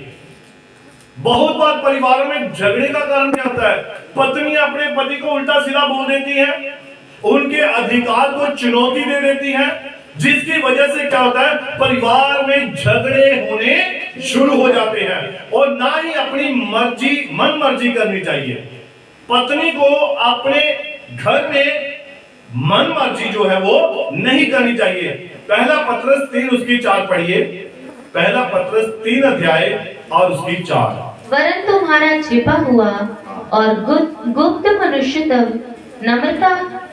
A: बहुत बार परिवारों में झगड़े का कारण क्या होता है? पत्नी अपने पति को उल्टा सीधा बोल देती है, उनके अधिकार को चुनौती दे देती है, जिसकी वजह से क्या होता है? परिवार में झगड़े होने शुरू हो जाते हैं। और ना ही अपनी मर्जी, मन मर्जी करनी चाहिए। पत्नी को अपने घर में मन मर्जी जो है वो नहीं करनी चाहिए। पहला पत्रस 3 उसकी 4 पढ़िए। पहला पत्रस 3 अध्याय और उसकी 4।
B: वरन तुम्हारा छिपा हुआ और गुप्त मनुष्यत्व, नम्रता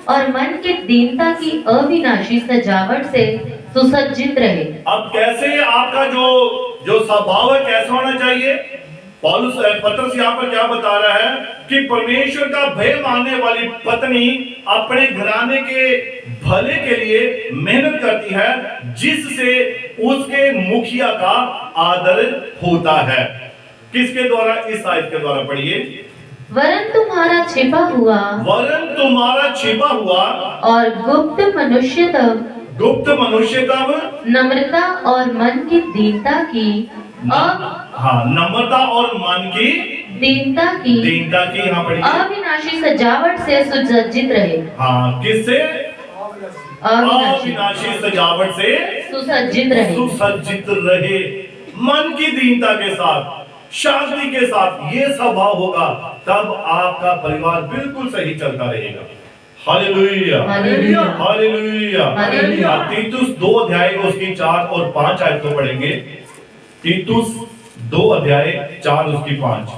B: और मन की दीनता की अविनाशी सजावट से सुसज्जित रहे।
A: अब कैसे आपका जो स्वभाव है कैसा होना चाहिए? पौलुस पत्रस यहाँ पर क्या बता रहा है कि परमेश्वर का भय मानने वाली पत्नी अपने घराने के भले के लिए मेहनत करती है, जिससे उसके मुखिया का आदर होता है। किसके द्वारा? इस आयत के द्वारा पढ़िए।
B: वरन तुम्हारा छिपा हुआ,
A: वरन तुम्हारा छिपा हुआ
B: और गुप्त मनुष्यत्व, नम्रता और मन की दीनता की
A: नम्रता और मन की
B: दीनता की
A: यहाँ पढ़िए।
B: अविनाशी सजावट से सुसज्जित रहे।
A: हाँ, किससे? अविनाशी सजावट से सुसज्जित रहे। मन की दीनता के साथ, शांति के साथ ये स्वभाव होगा, तब आपका परिवार बिल्कुल सही चलता रहेगा। Hallelujah,
B: hallelujah,
A: hallelujah,
B: hallelujah.
A: तीतुस 2 अध्याय को उसकी 4 और 5 आयत को पढ़ेंगे। तीतुस 2 अध्याय 4 उसकी 5।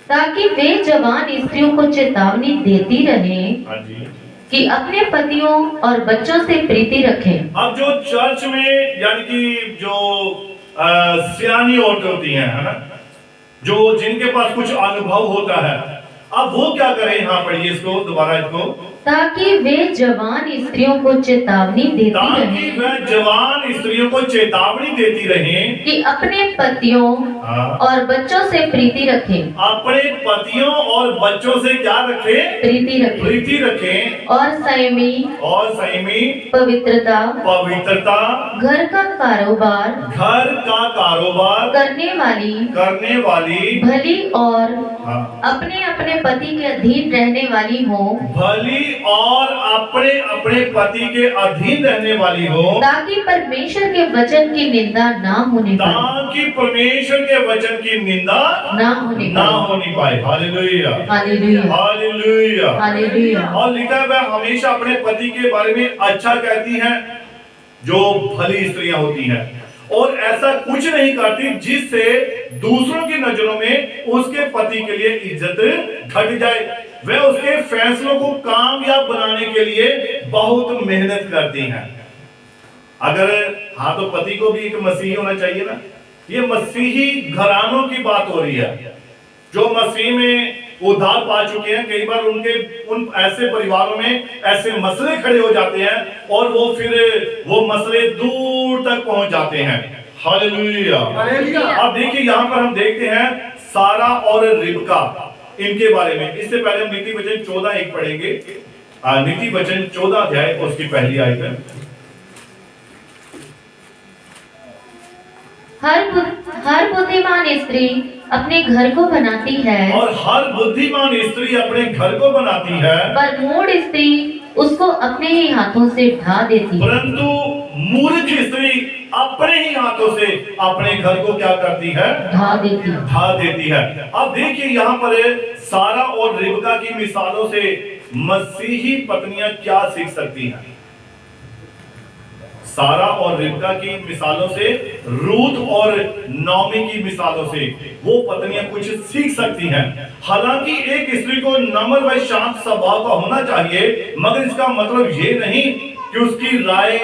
B: ताकि वे जवान स्त्रियों को चेतावनी देती रहें
A: हाँ जी।
B: कि अपने पतियों और बच्चों से प्रीति रखें।
A: अब जो चर्च में यानी कि जो सियानी औरतें होती हैं, है ना, जो जिनके पास कुछ अनुभव होता है, अब वो क्या करें? यहाँ पढ़िए इसको दोबारा, इसको।
B: ताकि वे जवान स्त्रियों को चेतावनी देती
A: ताकि
B: रहें,
A: वह जवान स्त्रियों को चेतावनी देती रहें
B: कि अपने पतियों और बच्चों से प्रीति रखें।
A: अपने पतियों और बच्चों से क्या रखें? प्रीति रखें।
B: और संयमी पवित्रता घर का कारोबार करने वाली भली और अपने अपने पति के अधीन रहने वाली हो, ताकि परमेश्वर के वचन की निंदा ना होने पाए। Hallelujah,
A: hallelujah,
B: hallelujah.
A: और लिखा है वह हमेशा अपने पति के बारे में अच्छा कहती हैं, जो भली स्त्रियां होती हैं, और ऐसा कुछ नहीं करती जिससे दूसरों की नजरों में उसके पति के लिए इज्जत घट जाए। वे उसके फैसलों को कामयाब बनाने के लिए बहुत मेहनत करती हैं। अगर हाँ, तो पति को भी एक मसीही होना चाहिए ना। ये मसीही घरानों की बात हो रही है, जो मसीह में उद्धार पा चुके हैं, कई बार उनके उन ऐसे परिवारों में ऐसे मसले खड़े हो जाते हैं और वो फिर वो मसले दूर तक पहुंच जाते हैं। हालेलुया। अब देखिए यहाँ पर हम देखते हैं सारा और रिबका इनके बारे में। इससे पहले हम नीति वचन 14:1 पढ़ेंगे। नीति वचन 14 अध्याय उसकी पहली आयत है।
B: हर बुद्धिमान स्त्री अपने घर को बनाती है,
A: और हर बुद्धिमान स्त्री अपने घर को बनाती है,
B: पर मूढ़ स्त्री उसको अपने ही हाथों से ढा देती है।
A: परंतु मूर्ख स्त्री अपने ही हाथों से अपने घर को क्या करती है?
B: ढा देती है।
A: ढा देती है। अब देखिए यहाँ पर सारा और रिबका की मिसालों से मसीही पत्नियां क्या सीख सकती हैं? सारा और रिबका की मिसालों से, रूथ और नॉमी की मिसालों से वो पत्नियां कुछ सीख सकती हैं। हालांकि एक स्त्री को नम्र व शांत स्वभाव का होना चाहिए, मगर इसका मतलब ये नहीं कि उसकी राय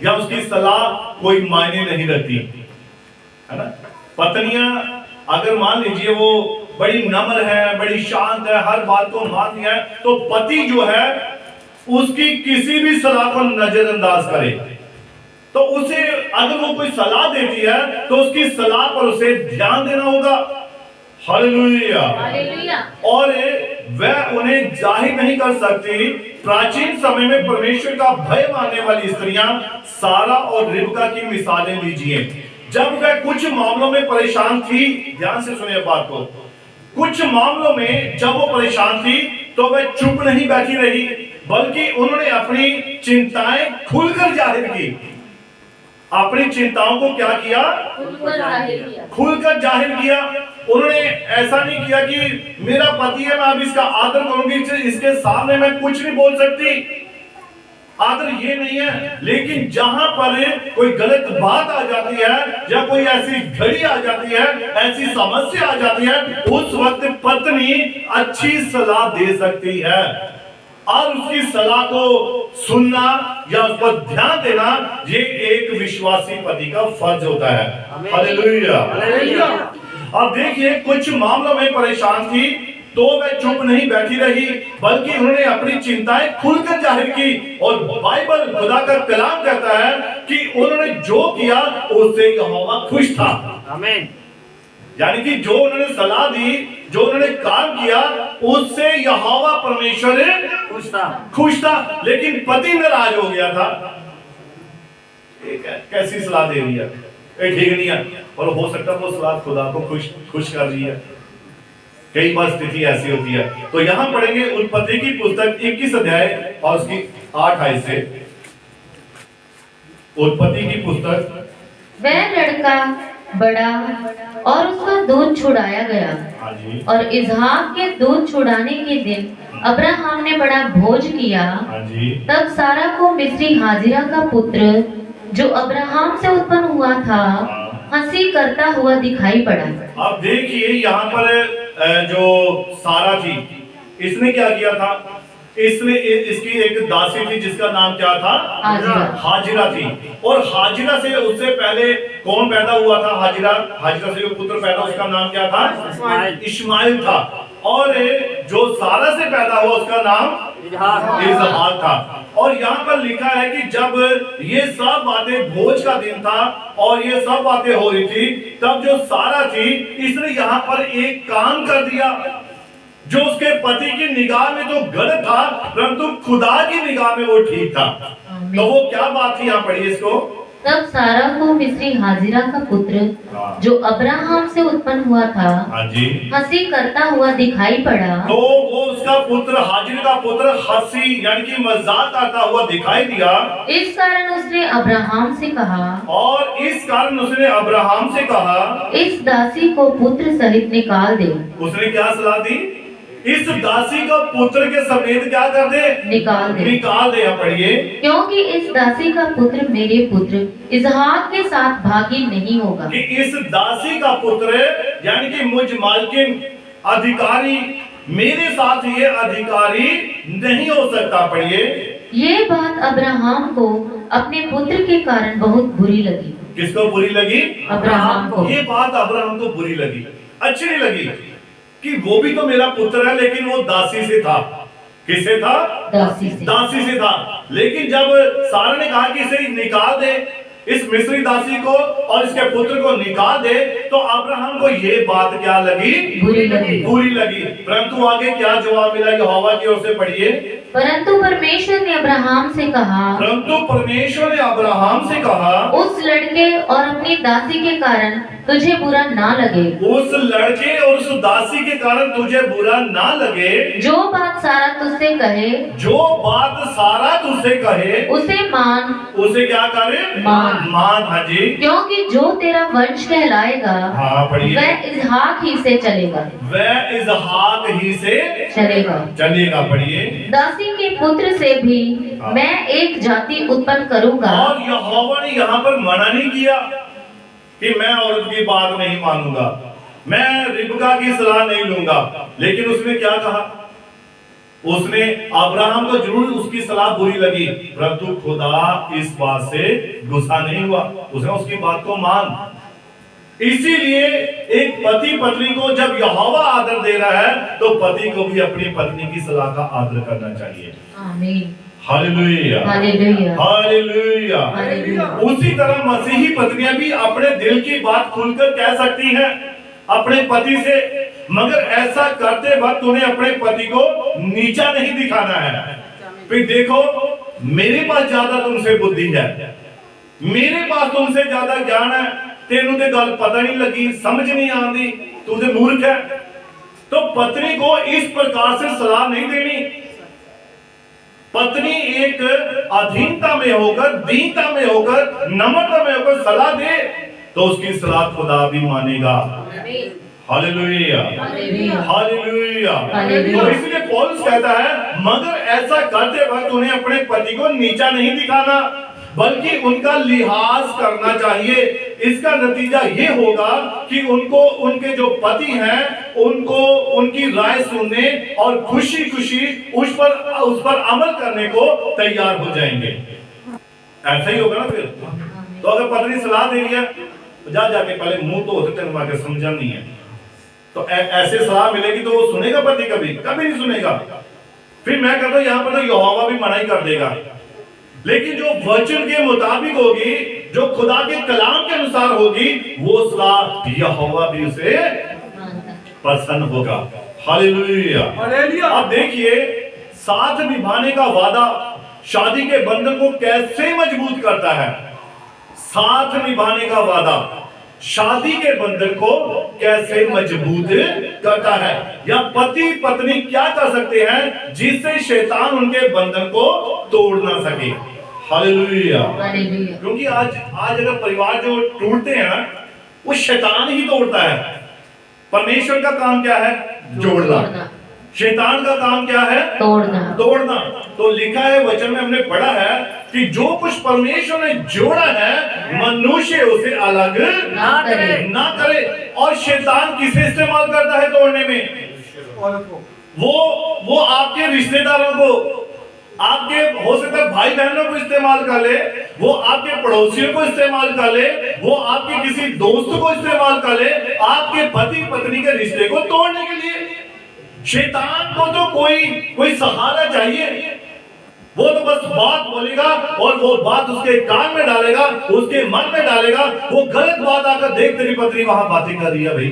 A: या उसकी सलाह कोई मायने नहीं रखती, है ना। पत्नियां अगर मान लीजिए वो बड़ी नम्र है, बड़ी शांत है, हर बात को मानती है, तो पति जो है उसकी किसी भी सलाह को नजरअंदाज करे, तो उसे अगर वो कोई सलाह देती है तो उसकी सलाह पर उसे ध्यान देना होगा। हालेलुया। और वह उन्हें जाहिर नहीं कर सकती। प्राचीन समय में परमेश्वर का भय मानने वाली स्त्रियां सारा और रिबका की मिसालें लीजिए। जब वह कुछ मामलों में परेशान थी, ध्यान से सुनिए बात को, कुछ मामलों में जब वो परेशान थी तो वह चुप नहीं बैठी रही, बल्कि उन्होंने अपनी चिंताएं खुलकर जाहिर की। अपनी चिंताओं को क्या किया? खुलकर जाहिर किया। उन्होंने ऐसा नहीं किया कि मेरा पति है, मैं अब इसका आदर करूंगी, इसके सामने मैं कुछ नहीं बोल सकती। आदर ये नहीं है। लेकिन जहां पर कोई गलत बात आ जाती है या कोई ऐसी घड़ी आ जाती है, ऐसी समस्या आ जाती है, उस वक्त पत्नी अच्छी सलाह दे सकती है और उसकी सलाह को सुनना या उस पर ध्यान देना, ये एक विश्वासी पति का फर्ज होता है। हालेलुया। अब देखिए, कुछ मामलों में परेशान थी तो वह चुप नहीं बैठी रही, बल्कि उन्होंने अपनी चिंताएं खुलकर जाहिर की। और बाइबल, खुदा का कलाम कहता है कि उन्होंने जो किया उससे यहोवा खुश था।
C: आमीन।
A: यानी कि जो उन्होंने सलाह दी, जो उन्होंने काम किया, उससे यहोवा परमेश्वर खुश था। लेकिन पति नाराज हो गया था। कैसी सलाह दे रही है, ठीक नहीं है। और हो सकता है वो सलाह खुदा को खुश कर रही है। कई बार स्थिति ऐसी होती है। तो यहां पढ़ेंगे उत्पत्ति की पुस्तक 21 अध्याय और उसकी 8 आयत से। उत्पत्ति की पुस्तक।
B: वह लड़का बड़ा और उसका दूध छुड़ाया गया, और इजहाक के दूध छुड़ाने के दिन अब्राहम ने बड़ा भोज किया। तब सारा को मिस्री हाजिरा का पुत्र जो अब्राहम से उत्पन्न हुआ था हंसी करता हुआ दिखाई पड़ा।
A: अब देखिए यहाँ पर जो सारा थी, इसने क्या किया था? इसने इसकी एक दासी थी जिसका नाम क्या था? हाजिरा थी। और हाजिरा से उससे पहले कौन पैदा हुआ था? हाजिरा से जो पुत्र पैदा, उसका नाम क्या था? इस्माइल था। और जो सारा से पैदा हुआ उसका नाम इजहाक था। और यहाँ पर लिखा है कि जब ये सब बातें, भोज का दिन था और ये सब बातें हो रही थी, तब जो सारा थी इसने यहाँ पर एक काम कर दिया जो उसके पति की निगाह में तो गलत था, परंतु खुदा की निगाह में वो ठीक था। तो वो क्या बात थी? यहाँ पढ़िए इसको।
B: तब सारा को मिस्री हाजिरा का पुत्र जो अब्राहम से उत्पन्न हुआ था हंसी करता हुआ दिखाई पड़ा।
A: तो वो उसका पुत्र, हाजिर का पुत्र, हंसी यानी कि मजाक करता हुआ दिखाई दिया।
B: इस कारण उसने अब्राहम से कहा,
A: और इस कारण उसने अब्राहम से कहा,
B: इस दासी को पुत्र सहित निकाल दे।
A: उसने क्या सलाह दी? इस दासी को पुत्र के समेत क्या कर दे? निकाल दे। पढ़िए। क्योंकि
B: इस दासी का पुत्र मेरे पुत्र इजहाक के साथ भागी नहीं होगा।
A: कि इस दासी का पुत्र यानी कि मुझ मालकिन, अधिकारी, मेरे साथ ये अधिकारी नहीं हो सकता। पढ़िए।
B: ये बात अब्राहम को अपने पुत्र के कारण बहुत बुरी लगी।
A: किसको बुरी लगी?
B: अब्राहम को।
A: ये बात अब्राहम को बुरी लगी, अच्छी नहीं लगी।
F: कि वो भी तो मेरा पुत्र है, लेकिन वो दासी से था। किससे था?
B: दासी से।
F: दासी से था। लेकिन जब सारा ने कहा कि इसे निकाल दे, इस मिस्री दासी को और इसके पुत्र को निकाल दे, तो अब्राहम को ये बात क्या लगी?
B: बुरी लगी।
F: बुरी लगी। परंतु आगे क्या जवाब मिला? यहोवा की ओर से पढ़िए।
B: परंतु परमेश्वर ने अब्राहम से कहा,
F: परंतु परमेश्वर ने अब्राहम से कहा,
B: उस लड़के और अपनी दासी के कारण तुझे बुरा ना लगे।
F: उस लड़के और उस दासी के कारण तुझे बुरा ना लगे।
B: जो बात सारा तुझसे कहे,
F: जो बात सारा तुझसे कहे,
B: उसे मान।
F: उसे क्या करे?
B: मान।
F: मान। हाँ जी।
B: क्योंकि जो तेरा वंश कहलाएगा,
F: हाँ पढ़िए।
B: वह इसहाक ही से चलेगा।
F: वह इसहाक ही से
B: चलेगा।
F: चलेगा। पढ़िए।
B: दासी के पुत्र से भी मैं एक जाति उत्पन्न करूंगा।
F: और यहोवा ने यहाँ पर मना नहीं किया कि मैं औरत की बात नहीं मानूंगा, मैं रिबका की सलाह नहीं लूंगा, लेकिन उसने क्या कहा? उसने अब्राहम को जरूर उसकी सलाह बुरी लगी, परंतु खुदा इस बात से गुस्सा नहीं हुआ, उसने उसकी बात को मान। इसीलिए एक पति पत्नी को जब यहोवा आदर दे रहा है, तो पति को भी अपनी पत्नी की सलाह का आदर करना चाहिए।
B: आमीन।
F: हालेलुया।
B: हालेलुया।
F: हालेलुया।
B: हालेलुया।
F: उसी तरह मसीही पत्नियां भी अपने दिल की बात खुलकर कह सकती हैं अपने पति से, मगर ऐसा करते वक्त उन्हें अपने पति को नीचा नहीं दिखाना है। फिर देखो, मेरे पास ज्यादा तुमसे बुद्धि है, मेरे पास तुमसे ज्यादा ज्ञान है, तेनू ते गल पता नहीं लगी, समझ नहीं आती, तू ते मूर्ख है। तो पत्नी को इस प्रकार से सलाह नहीं देनी। पत्नी एक अधीनता में होकर, दीनता में होकर, नम्रता में होकर सलाह दे, तो उसकी सलाह खुदा भी मानेगा। हालेलुया। हालेलुया। तो इसलिए पौलुस कहता है, मगर ऐसा करते वक्त उन्हें अपने पति को नीचा नहीं दिखाना, बल्कि उनका लिहाज करना चाहिए। इसका नतीजा ये होगा कि उनको, उनके जो पति हैं, उनको उनकी राय सुनने और खुशी खुशी उस पर अमल करने को तैयार हो जाएंगे। ऐसा ही होगा ना फिर। तो अगर पत्नी सलाह दे रही है, तो जाके पहले मुंह तो होते तेरे मां समझा नहीं है, तो ऐसे सलाह मिलेगी तो वो सुनेगा पति? कभी नहीं सुनेगा। फिर मैं कहता हूं यहाँ पर तो यहोवा भी मना ही कर देगा, लेकिन जो वचन के मुताबिक होगी, जो खुदा के कलाम के अनुसार होगी, वो सलाह यहोवा भी उसे पसंद होगा। हालेलुया। अब देखिए, साथ निभाने का वादा शादी के बंधन को कैसे मजबूत करता है। साथ निभाने का वादा शादी के बंधन को कैसे मजबूत करता है, या पति पत्नी क्या कर सकते हैं जिससे शैतान उनके बंधन को तोड़ ना सके। हालेलुया। क्योंकि आज अगर परिवार जो टूटते हैं ना, वो शैतान ही तोड़ता है। परमेश्वर का काम क्या है? जोड़ना। शैतान का काम क्या है? तोड़ना। तो लिखा है वचन में, हमने पढ़ा है कि जो कुछ परमेश्वर ने जोड़ा है, मनुष्य उसे अलग ना करे। और शैतान किसे इस्तेमाल करता है तोड़ने में? वो आपके रिश्तेदारों को, आपके हो सकता है भाई बहनों को इस्तेमाल कर ले, वो आपके पड़ोसियों को इस्तेमाल कर ले, वो आपके किसी दोस्त को इस्तेमाल कर ले, आपके पति पत्नी के रिश्ते को तोड़ने के लिए। शैतान को तो कोई सहारा चाहिए। वो तो बस बात बोलेगा और वो बात उसके कान में डालेगा, उसके मन में डालेगा। वो गलत बात आकर, देख तेरी पत्नी वहां बातें कर रही है भाई,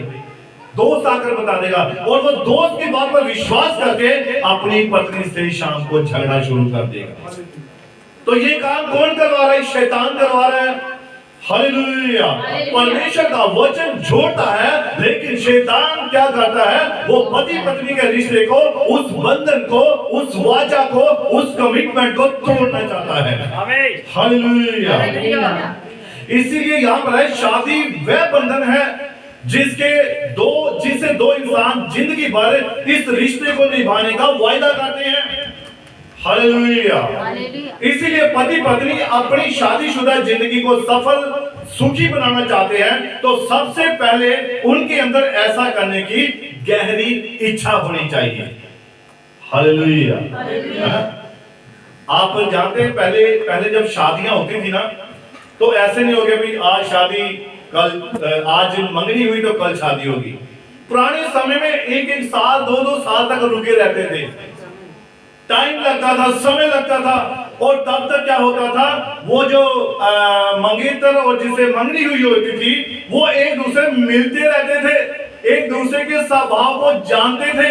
F: दोस्त आकर बता देगा, और वो दोस्त की बात पर विश्वास करके अपनी पत्नी से शाम को झगड़ा शुरू कर देगा। तो ये काम कौन करवा रहा है? शैतान करवा रहा है। हालेलुया। परमेश्वर का वचन जोड़ता है, लेकिन शैतान क्या करता है? वो पति पत्नी के रिश्ते को, उस बंधन को, उस वाचा को, उस कमिटमेंट को तोड़ना चाहता है। हालेलुया। इसीलिए यहाँ पर है, शादी वह बंधन है जिससे दो इंसान जिंदगी भर इस रिश्ते को निभाने का वायदा करते हैं। हालेलुया। इसीलिए पति पत्नी अपनी शादीशुदा जिंदगी को सफल सुखी बनाना चाहते हैं, तो सबसे पहले उनके अंदर ऐसा करने की गहरी इच्छा होनी चाहिए। हालेलुया। आप जानते हैं, पहले जब शादियां होती थी ना, तो ऐसे नहीं हो गया भाई आज शादी, कल आज मंगनी हुई तो कल शादी होगी। पुराने समय में एक एक साल 2-2 साल तक रुके रहते थे, टाइम लगता था, समय लगता था। और तब तक क्या होता था, वो जो मंगेतर और जिसे मंगनी हुई होती थी वो एक दूसरे मिलते रहते थे, एक दूसरे के स्वभाव को जानते थे,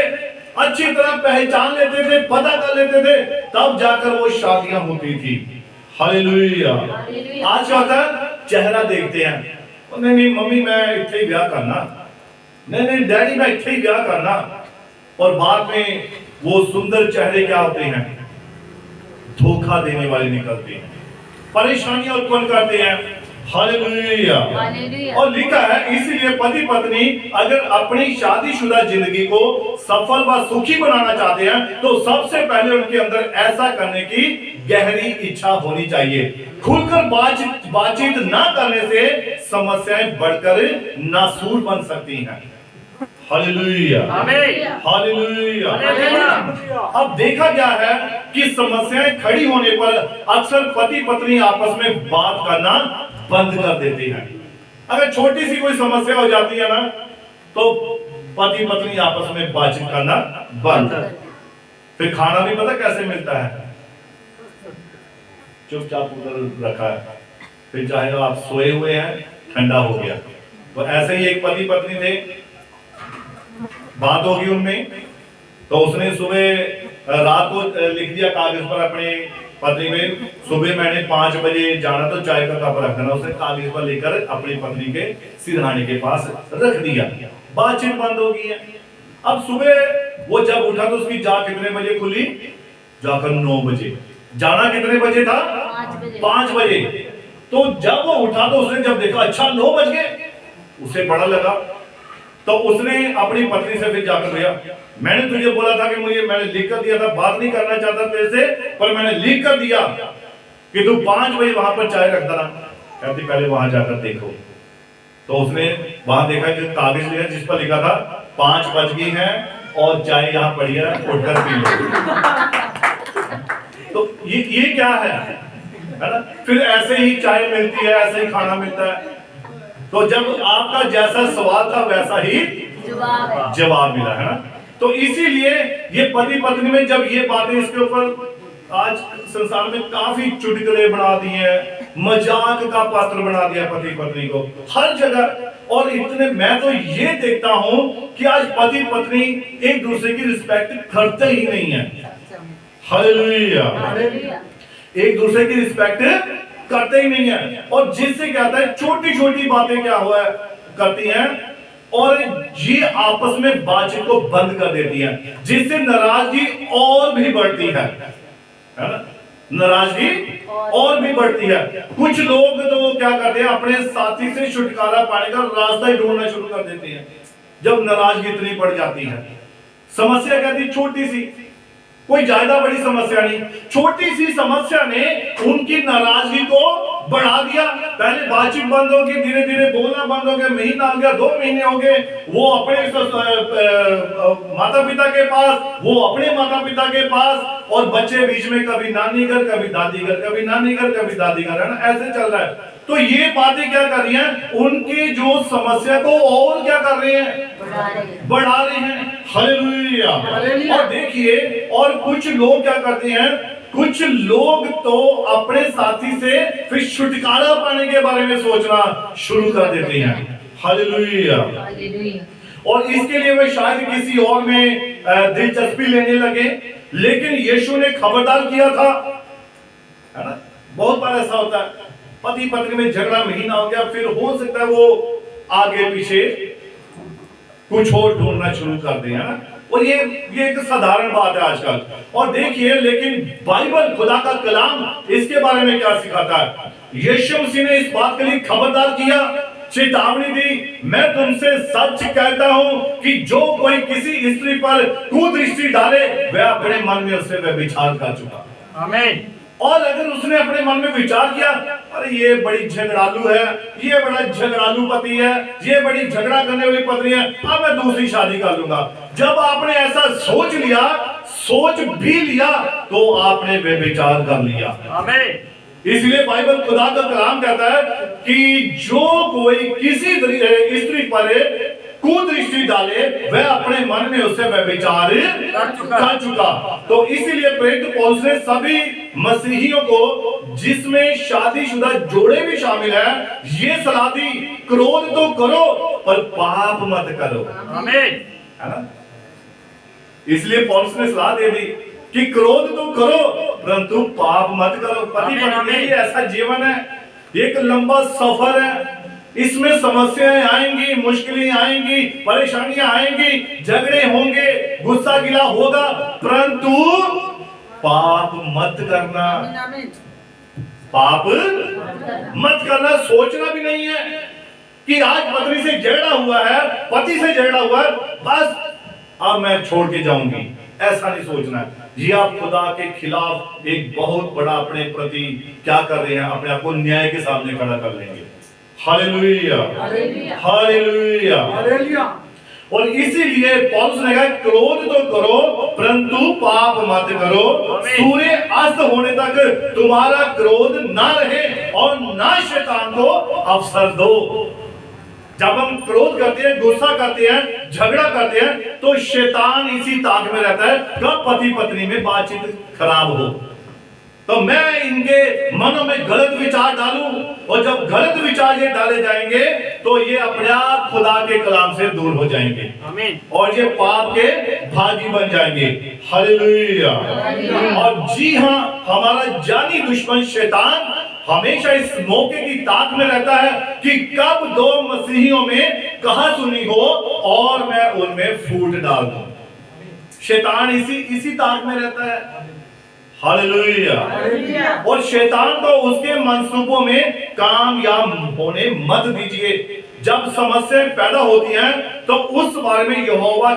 F: अच्छी तरह पहचान लेते थे, पता कर लेते थे, तब जाकर वो शादियां होती थी। हालेलुया। आज क्या होता है, चेहरा देखते हैं, नहीं नहीं मम्मी मैं इतने ही ब्याह करना, नहीं नहीं डैडी मैं इतने ही ब्याह करना, और बाद में वो सुंदर चेहरे क्या होते हैं, धोखा देने वाले निकलते हैं, परेशानियां उत्पन्न करते हैं। हालेलुया। और लिखा है इसीलिए पति पत्नी अगर अपनी शादीशुदा जिंदगी को सफल व सुखी बनाना चाहते हैं तो सबसे पहले उनके अंदर ऐसा करने की गहरी इच्छा होनी चाहिए। खुलकर बातचीत ना करने से समस्याएं बढ़कर नासूर बन सकती हैं। Hallelujah, hallelujah. अब देखा गया है कि समस्याएं खड़ी होने पर अक्सर पति पत्नी आपस में बात करना बंद कर देते हैं। अगर छोटी सी कोई समस्या हो जाती है ना तो पति पत्नी आपस में बातचीत करना बंद। फिर खाना भी पता कैसे मिलता है, चुपचाप उधर रखा है, फिर चाहे तो आप सोए हुए हैं ठंडा हो गया। तो ऐसे ही एक पति पत्नी थे, बात होगी उनमें, तो उसने सुबह रात को लिख दिया कागज पर अपने पत्नी में, सुबह मैंने 5 बजे जाना तो चाय का कप रख देना, उसने कागज पर लेकर अपनी पत्नी के सिरहाने के पास रख दिया। बातचीत बंद हो गई है। अब सुबह वो जब उठा तो उसकी जाग कितने बजे खुली, जाकर 9 बजे। जाना कितने बजे था, 5 बजे। तो जब वो उठा तो उसने जब देखा अच्छा 9 बज गए, उसे बड़ा लगा। तो उसने अपनी पत्नी से फिर जाकर भैया मैंने तुझे बोला था कि मैंने लिख कर दिया था, बात नहीं करना चाहता तेरे से, पर मैंने लिख कर दिया कि तू 5 बजे वहां पर चाय रख देना। कहती पहले वहां जाकर देखो। तो उसने वहां देखा कि कागज लिया जिस पर लिखा था 5 बज गई है और चाय यहाँ पड़ी है, उठकर पी लो। तो ये क्या है ना। फिर ऐसे ही चाय मिलती है, ऐसे ही खाना मिलता है। तो जब आपका जैसा सवाल था वैसा ही जवाब मिला, है ना। तो इसीलिए ये पति पत्नी में जब ये बातें, इसके ऊपर आज संसार में काफी चुटकुले बना दिए हैं, मजाक का पात्र बना दिया पति पत्नी को हर जगह। और इतने मैं तो ये देखता हूं कि आज पति पत्नी एक दूसरे की रिस्पेक्ट करते ही नहीं है। हालेलुया। एक दूसरे की रिस्पेक्ट करते ही नहीं है। और जिससे क्या होता है, छोटी छोटी बातें क्या हुआ करती हैं और ये आपस में बातचीत को बंद कर देती हैं, जिससे नाराजगी और भी बढ़ती है ना। नाराजगी और भी बढ़ती है। कुछ लोग तो क्या करते हैं, अपने साथी से छुटकारा पाने का रास्ता ही ढूंढना शुरू कर देते हैं जब नाराजगी इतनी बढ़ जाती है। समस्या क्या थी, छोटी सी, कोई ज्यादा बड़ी समस्या नहीं, छोटी सी समस्या ने उनकी नाराजगी को बढ़ा दिया। पहले बातचीत बंद हो गई, धीरे धीरे बोलना बंद हो गया, महीना हो गया, 2 महीने हो गए, वो अपने माता पिता के पास, वो अपने माता पिता के पास, और बच्चे बीच में कभी नानी घर, कभी दादी घर, कभी नानी घर, कभी दादी घर, है ना, ऐसे चल रहा है। तो ये बातें क्या कर रही हैं, उनकी जो समस्या को और क्या कर रहे हैं, बढ़ा रहे हैं। हालेलुया। और देखिए, और कुछ लोग क्या करते हैं, कुछ लोग तो अपने साथी से फिर छुटकारा पाने के बारे में सोचना शुरू कर देते हैं। हालेलुया। और इसके लिए वे शायद किसी और में दिलचस्पी लेने लगे, लेकिन यीशु ने खबरदार किया था, है ना। बहुत बार ऐसा होता है, पति पत्नी में झगड़ा महीना हो गया, फिर हो सकता है वो आगे पीछे कुछ और ढूंढना शुरू कर दें, है ना। और ये एक साधारण बात है आजकल। और देखिए, लेकिन बाइबल, खुदा का कलाम, इसके बारे में क्या सिखाता है। यीशु मसीह ने इस बात के लिए खबरदार किया, चेतावनी दी, मैं तुमसे सच कहता हूं कि जो कोई किसी स्त्री पर कुदृष्टि डाले वह अपने मन में उससे व्यभिचार कर चुका।
C: आमीन।
F: और अगर उसने अपने मन में विचार किया, अरे ये बड़ी झगड़ालू है, ये बड़ा झगड़ालू पति है, ये बड़ी झगड़ा करने वाली पत्नी है, अब मैं दूसरी शादी कर लूंगा। जब आपने ऐसा सोच लिया, सोच भी लिया, तो आपने व्यभिचार कर लिया।
C: आमीन।
F: इसलिए बाइबल, खुदा का कलाम कहता है कि जो कोई किसी स्त्री पर कुदृष्टि डाले वह अपने मन में उससे व्यभिचार कर चुका। तो इसीलिए प्रेरित पौलुस ने सभी मसीहियों को, जिसमें शादीशुदा जोड़े भी शामिल हैं, ये सलाह दी, क्रोध तो करो पर पाप मत करो।
C: आमीन।
F: है ना? इसलिए पौलुस ने सलाह दे दी कि क्रोध तो करो परंतु पाप मत करो। पति पत्नी के लिए ऐसा जीवन है, एक लंबा सफर है, इसमें समस्याएं आएंगी, मुश्किलें आएंगी, परेशानियां आएंगी, झगड़े होंगे, गुस्सा गिला होगा, परंतु पाप मत करना। पाप मत करना सोचना भी नहीं है कि आज पत्नी से झगड़ा हुआ है, पति से झगड़ा हुआ है, बस अब मैं छोड़ के जाऊंगी, ऐसा नहीं सोचना है। ये आप खुदा के खिलाफ एक बहुत बड़ा अपने प्रति क्या कर रहे हैं, अपने आप को न्याय के सामने खड़ा कर लेंगे। Hallelujah, hallelujah, hallelujah. और इसीलिए पौलुस ने कहा क्रोध तो करो परंतु पाप मत करो, सूर्य अस्त होने तक तुम्हारा क्रोध ना रहे और ना शैतान को अवसर दो। जब हम क्रोध करते हैं, गुस्सा करते हैं, झगड़ा करते हैं, तो शैतान इसी ताक में रहता है कब पति पत्नी में बातचीत खराब हो, तो मैं इनके मनों में गलत विचार डालूं, और जब गलत विचार ये डाले जाएंगे तो ये अपने आप खुदा के कलाम से दूर हो जाएंगे। आमीन। और ये पाप के भागी बन जाएंगे। हालेलुया। और जी हाँ, हमारा जानी दुश्मन शैतान हमेशा इस मौके की ताक में रहता है कि कब दो मसीहियों में कहा सुनी हो और मैं उनमें फूट डाल दूं। शैतान इसी ताक में रहता है। हालेलुया। और शैतान को उसके मंसूबों में कामयाब होने मत दीजिए। जब समस्याएं पैदा होती हैं तो उस बारे में यहोवा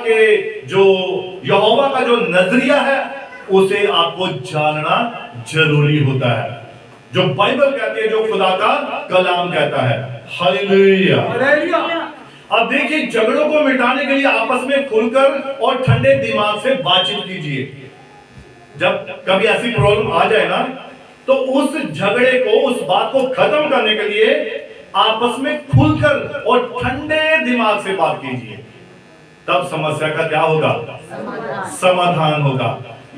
F: का जो नजरिया है उसे आपको जानना जरूरी होता है। जो बाइबल कहती है, जो खुदा का कलाम कहता है। हालेलुया। अब देखिए, झगड़ों को मिटाने के लिए आपस में खुलकर और ठंडे दिमाग से बातचीत कीजिए। जब कभी ऐसी प्रॉब्लम आ जाए ना, तो उस झगड़े को, उस बात को खत्म करने के लिए आपस में खुलकर और ठंडे दिमाग से बात कीजिए, तब समस्या का क्या होगा? समाधान होगा।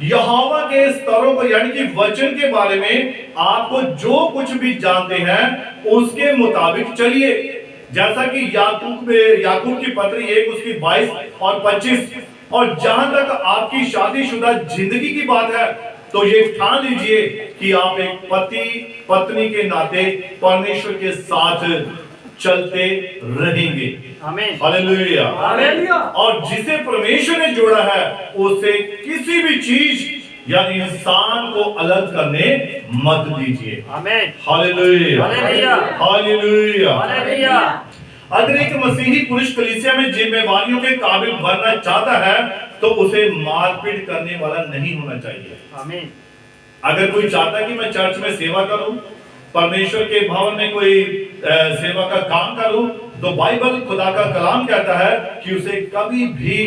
F: यहोवा के स्तरों को, यानी कि वचन के बारे में आपको जो कुछ भी जानते हैं उसके मुताबिक चलिए। जैसा कि याकूब की पत्री 1 उसकी 22 और 25, और जहां तक आपकी शादीशुदा जिंदगी की बात है तो ये ठान लीजिए कि आप एक पति पत्नी के नाते परमेश्वर के साथ चलते रहेंगे। आमीन। हालेलुया। हालेलुया। और जिसे परमेश्वर ने जोड़ा है उसे किसी भी चीज या इंसान को अलग करने मत दीजिए। आमीन। हालेलुया। हालेलुया। हालेलुया। हालेलुया। अगर एक मसीही पुरुष कलीसिया में जिम्मेवारियों के काबिल बनना चाहता है तो उसे मारपीट करने वाला नहीं होना चाहिए। आमीन। अगर कोई चाहता है कि मैं चर्च में सेवा करूं, परमेश्वर के भवन में कोई सेवा का काम करूं, तो बाइबल खुदा का कलाम कहता है कि उसे कभी भी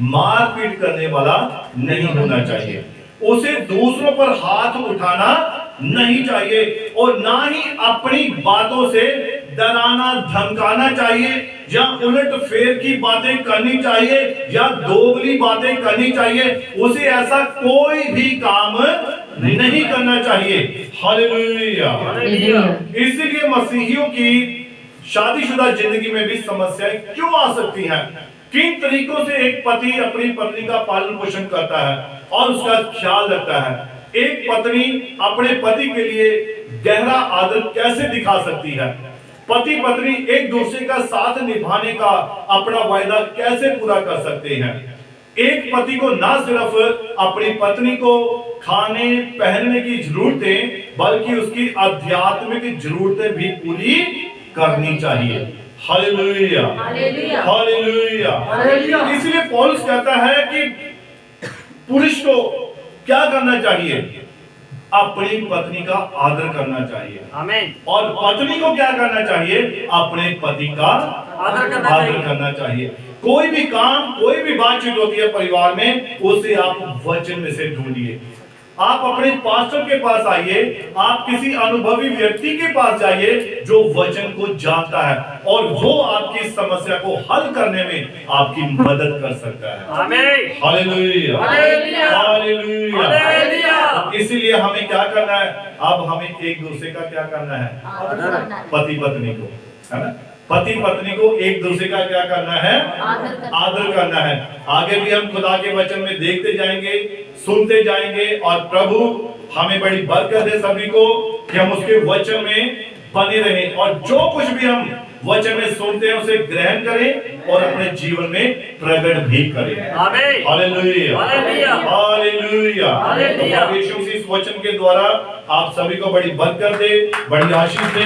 F: मारपीट करने वाला नहीं होना चाहिए। उसे दूसरों पर हाथ उठाना नहीं चाहिए और ना ही अपनी बातों से डराना धमकाना चाहिए, या उलट फेर की बातें करनी चाहिए, या दोगली बातें करनी चाहिए। उसे ऐसा कोई भी काम नहीं करना चाहिए। हालेलुया। इसीलिए मसीहियों की शादीशुदा जिंदगी में भी समस्याएं क्यों आ सकती हैं? किन तरीकों से एक पति अपनी पत्नी का पालन पोषण करता है और उसका ख्याल रखता है? एक पत्नी अपने पति के लिए गहरा आदर कैसे दिखा सकती है? पति पत्नी एक दूसरे का साथ निभाने का अपना वायदा कैसे पूरा कर सकते हैं? एक पति को ना सिर्फ अपनी पत्नी को खाने पहनने की जरूरतें बल्कि उसकी आध्यात्मिक जरूरतें भी पूरी करनी चाहिए। हालेलुया। हालेलुया। हालेलुया। इसलिए पौलुस कहता है कि पुरुष को क्या करना चाहिए? अपनी पत्नी का आदर करना चाहिए। आमीन। और पत्नी को क्या करना चाहिए? अपने पति का आदर करना चाहिए। कोई भी काम, कोई भी बातचीत होती है परिवार में, उसे आप वचन में से ढूंढिए। आप अपने पास्टर के पास आइए, आप किसी अनुभवी व्यक्ति के पास जाइए जो वचन को जानता है और वो आपकी समस्या को हल करने में आपकी मदद कर सकता है।
C: आमीन।
F: Hallelujah,
C: hallelujah,
F: hallelujah.
C: हालेलुया।
F: इसीलिए हमें क्या करना है? अब हमें एक दूसरे का क्या करना है? पति पत्नी को, है ना? पति पत्नी को एक दूसरे का क्या करना है? आदर करना है। आगे भी हम खुदा के वचन में देखते जाएंगे, सुनते जाएंगे और प्रभु हमें बड़ी बरकत दे सभी को कि हम उसके वचन में बने रहें और जो कुछ भी हम वचन में सुनते हैं उसे ग्रहण करें और अपने जीवन में प्रकट भी करें।
C: आमीन।
F: Hallelujah,
C: hallelujah,
F: hallelujah.
C: हालेलुया।
F: और यीशु मसीह इस वचन के द्वारा आप सभी को बड़ी बरकत दे, बड़ी आशीष दे।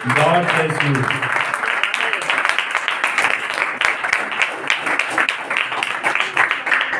F: God bless you.